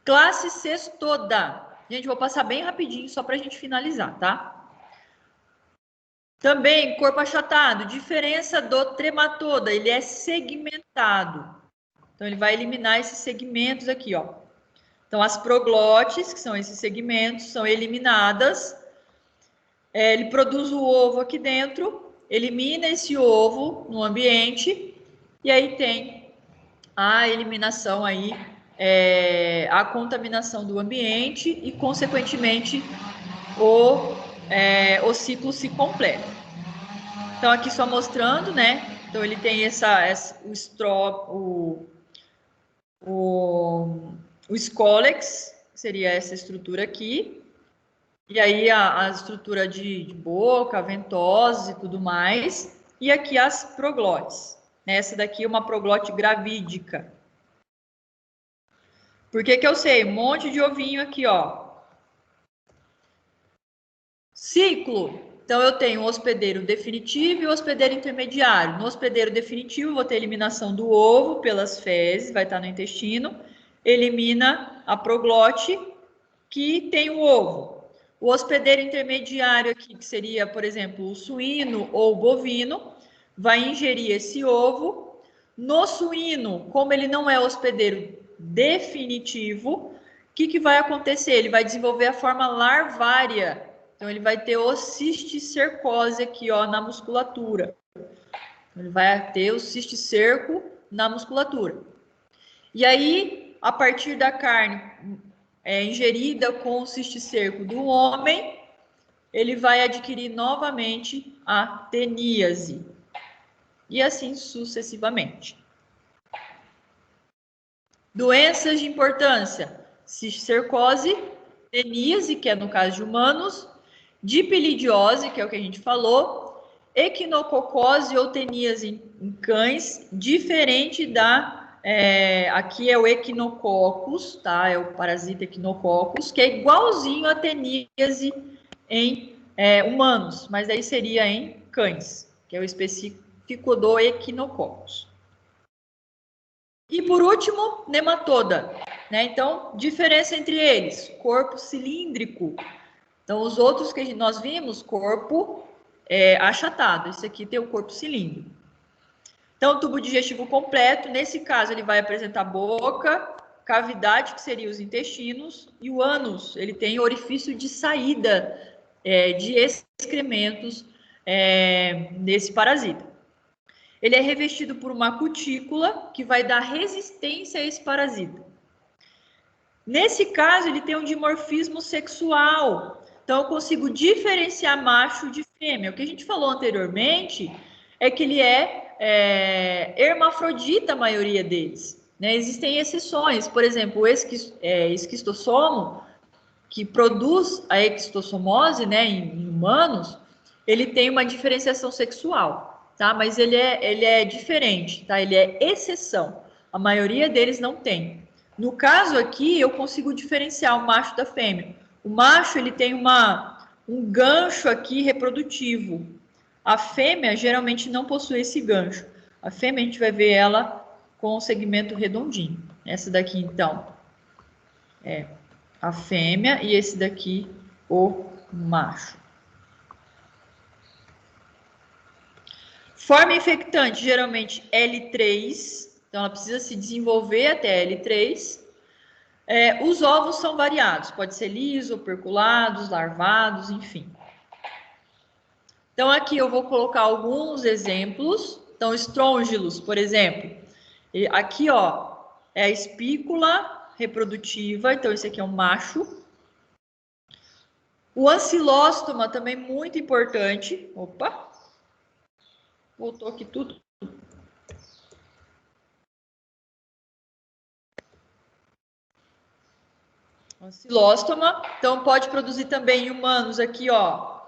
Classe Cestoda. Gente, vou passar bem rapidinho só para a gente finalizar, tá? Também, corpo achatado. Diferença do trematoda, ele é segmentado. Então, ele vai eliminar esses segmentos aqui, ó. Então, as proglotes, que são esses segmentos, são eliminadas. Ele produz o ovo aqui dentro, elimina esse ovo no ambiente, e aí tem a eliminação aí, a contaminação do ambiente e, consequentemente, o ciclo se completa. Então, aqui só mostrando, né? Então, ele tem o Scolex, que seria essa estrutura aqui, e aí a estrutura de boca, ventosa e tudo mais, e aqui as proglotes. Essa daqui é uma proglote gravídica. Por que eu sei? Um monte de ovinho aqui, ó. Ciclo. Então, eu tenho o hospedeiro definitivo e o hospedeiro intermediário. No hospedeiro definitivo, vou ter eliminação do ovo pelas fezes, vai estar no intestino. Elimina a proglote, que tem o ovo. O hospedeiro intermediário aqui, que seria, por exemplo, o suíno ou o bovino, vai ingerir esse ovo. No suíno, como ele não é hospedeiro definitivo, o que vai acontecer? Ele vai desenvolver a forma larvária. Então, ele vai ter o cisticercose aqui, ó, na musculatura. Ele vai ter o cisticerco na musculatura. E aí, a partir da carne ingerida com o cisticerco do homem, ele vai adquirir novamente a teníase. E assim sucessivamente. Doenças de importância: cisticercose, teníase, que é no caso de humanos, dipilidiose, que é o que a gente falou, equinococose ou teníase em cães, diferente da... aqui é o equinococcus, tá? É o parasita equinococcus, que é igualzinho a teníase em humanos, mas aí seria em cães, que é o específico do equinococcus. E por último, nematoda, né? Então, diferença entre eles: corpo cilíndrico. Então, os outros que nós vimos, corpo achatado. Esse aqui tem o corpo cilíndrico. Então, tubo digestivo completo. Nesse caso, ele vai apresentar boca, cavidade, que seria os intestinos, e o ânus, ele tem orifício de saída de excrementos desse parasita. Ele é revestido por uma cutícula que vai dar resistência a esse parasita. Nesse caso, ele tem um dimorfismo sexual. Então, eu consigo diferenciar macho de fêmea. O que a gente falou anteriormente é que ele é hermafrodita, a maioria deles. Né? Existem exceções. Por exemplo, o esquistossomo, que produz a extossomose, né, em humanos, ele tem uma diferenciação sexual, tá? Mas ele é diferente, tá? Ele é exceção. A maioria deles não tem. No caso aqui, eu consigo diferenciar o macho da fêmea. O macho, ele tem um gancho aqui reprodutivo. A fêmea geralmente não possui esse gancho. A fêmea, a gente vai ver ela com o segmento redondinho. Essa daqui, então, é a fêmea e esse daqui, o macho. Forma infectante, geralmente L3, então ela precisa se desenvolver até L3. Os ovos são variados, pode ser liso, operculados, larvados, enfim. Então aqui eu vou colocar alguns exemplos. Então, estrôngilos, por exemplo. Aqui, ó, é a espícula reprodutiva, então esse aqui é um macho. O ancilóstoma também muito importante. Opa! Voltou aqui tudo. Ancilóstoma, então pode produzir também em humanos aqui, ó.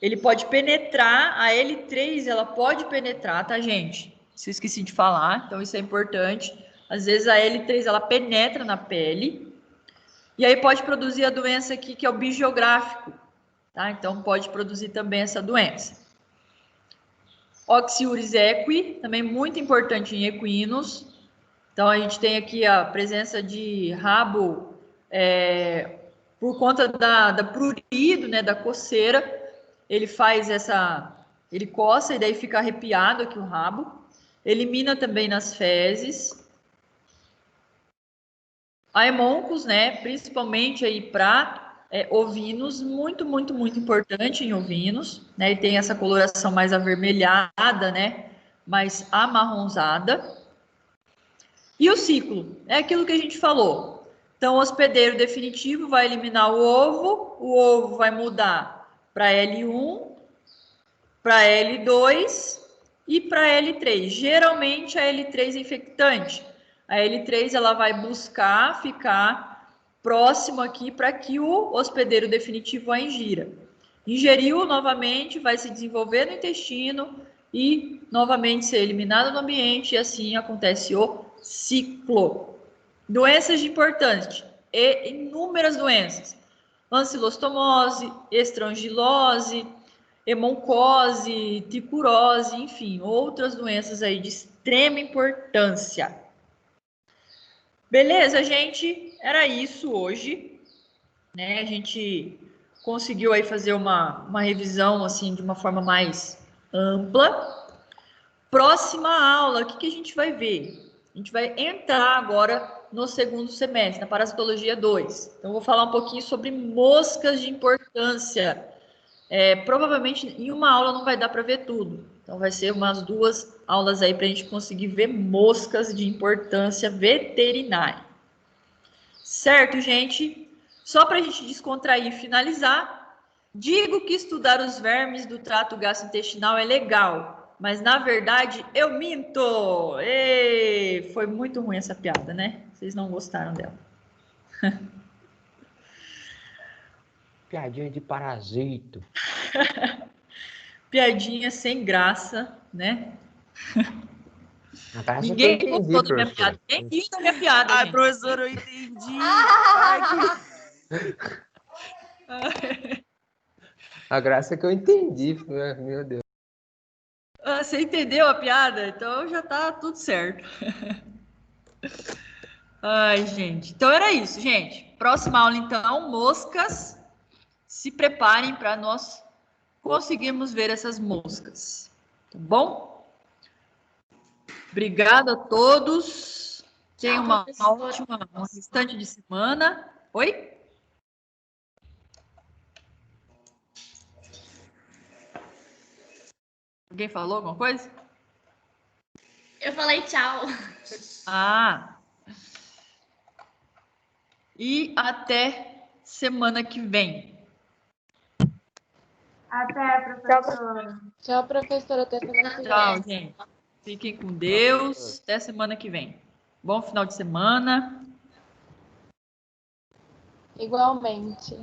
Ele pode penetrar, a L3 ela pode penetrar, tá, gente? Se eu esqueci de falar, então isso é importante. Às vezes a L3 ela penetra na pele. E aí pode produzir a doença aqui que é o bigiográfico, tá? Então pode produzir também essa doença. Oxiuris equi, também muito importante em equinos. Então, a gente tem aqui a presença de rabo por conta da prurido, né, da coceira. Ele faz ele coça e daí fica arrepiado aqui o rabo. Elimina também nas fezes. A hemoncos, né, principalmente aí para ovinos, muito, muito, muito importante em ovinos, né, e tem essa coloração mais avermelhada, né, mais amarronzada. E o ciclo, é aquilo que a gente falou. Então, o hospedeiro definitivo vai eliminar o ovo vai mudar para L1, para L2 e para L3. Geralmente, a L3 é infectante. A L3 ela vai buscar ficar próximo aqui para que o hospedeiro definitivo a ingira. Ingeriu novamente, vai se desenvolver no intestino e novamente ser eliminado no ambiente, e assim acontece o ciclo. Doenças de importância, e inúmeras doenças. Ancilostomose, estrangilose, hemoncose, ticurose, enfim, outras doenças aí de extrema importância. Beleza, gente? Era isso hoje, né? A gente conseguiu aí fazer uma revisão, assim, de uma forma mais ampla. Próxima aula, o que a gente vai ver? A gente vai entrar agora no segundo semestre, na parasitologia 2. Então, eu vou falar um pouquinho sobre moscas de importância. Provavelmente, em uma aula não vai dar para ver tudo. Então, vai ser umas 2 aulas aí para a gente conseguir ver moscas de importância veterinária. Certo, gente? Só para a gente descontrair e finalizar, digo que estudar os vermes do trato gastrointestinal é legal, mas, na verdade, eu minto! Ei, foi muito ruim essa piada, né? Vocês não gostaram dela. Piadinha de parasito. Piadinha sem graça, né? Ninguém gostou da minha piada. Ninguém riu da minha piada, Ai, gente. professor, eu entendi. A graça é que eu entendi, meu Deus. Você entendeu a piada? Então já tá tudo certo. Ai, gente. Então era isso, gente. Próxima aula, então, moscas. Se preparem para nós conseguirmos ver essas moscas. Tá bom? Obrigada a todos. Tenha uma ótima um restante de semana. Oi? Alguém falou alguma coisa? Eu falei tchau. Ah. E até semana que vem. Até, professora. Tchau, professora. Até semana que vem. Tchau, gente. Fiquem com Deus. Até semana que vem. Bom final de semana. Igualmente.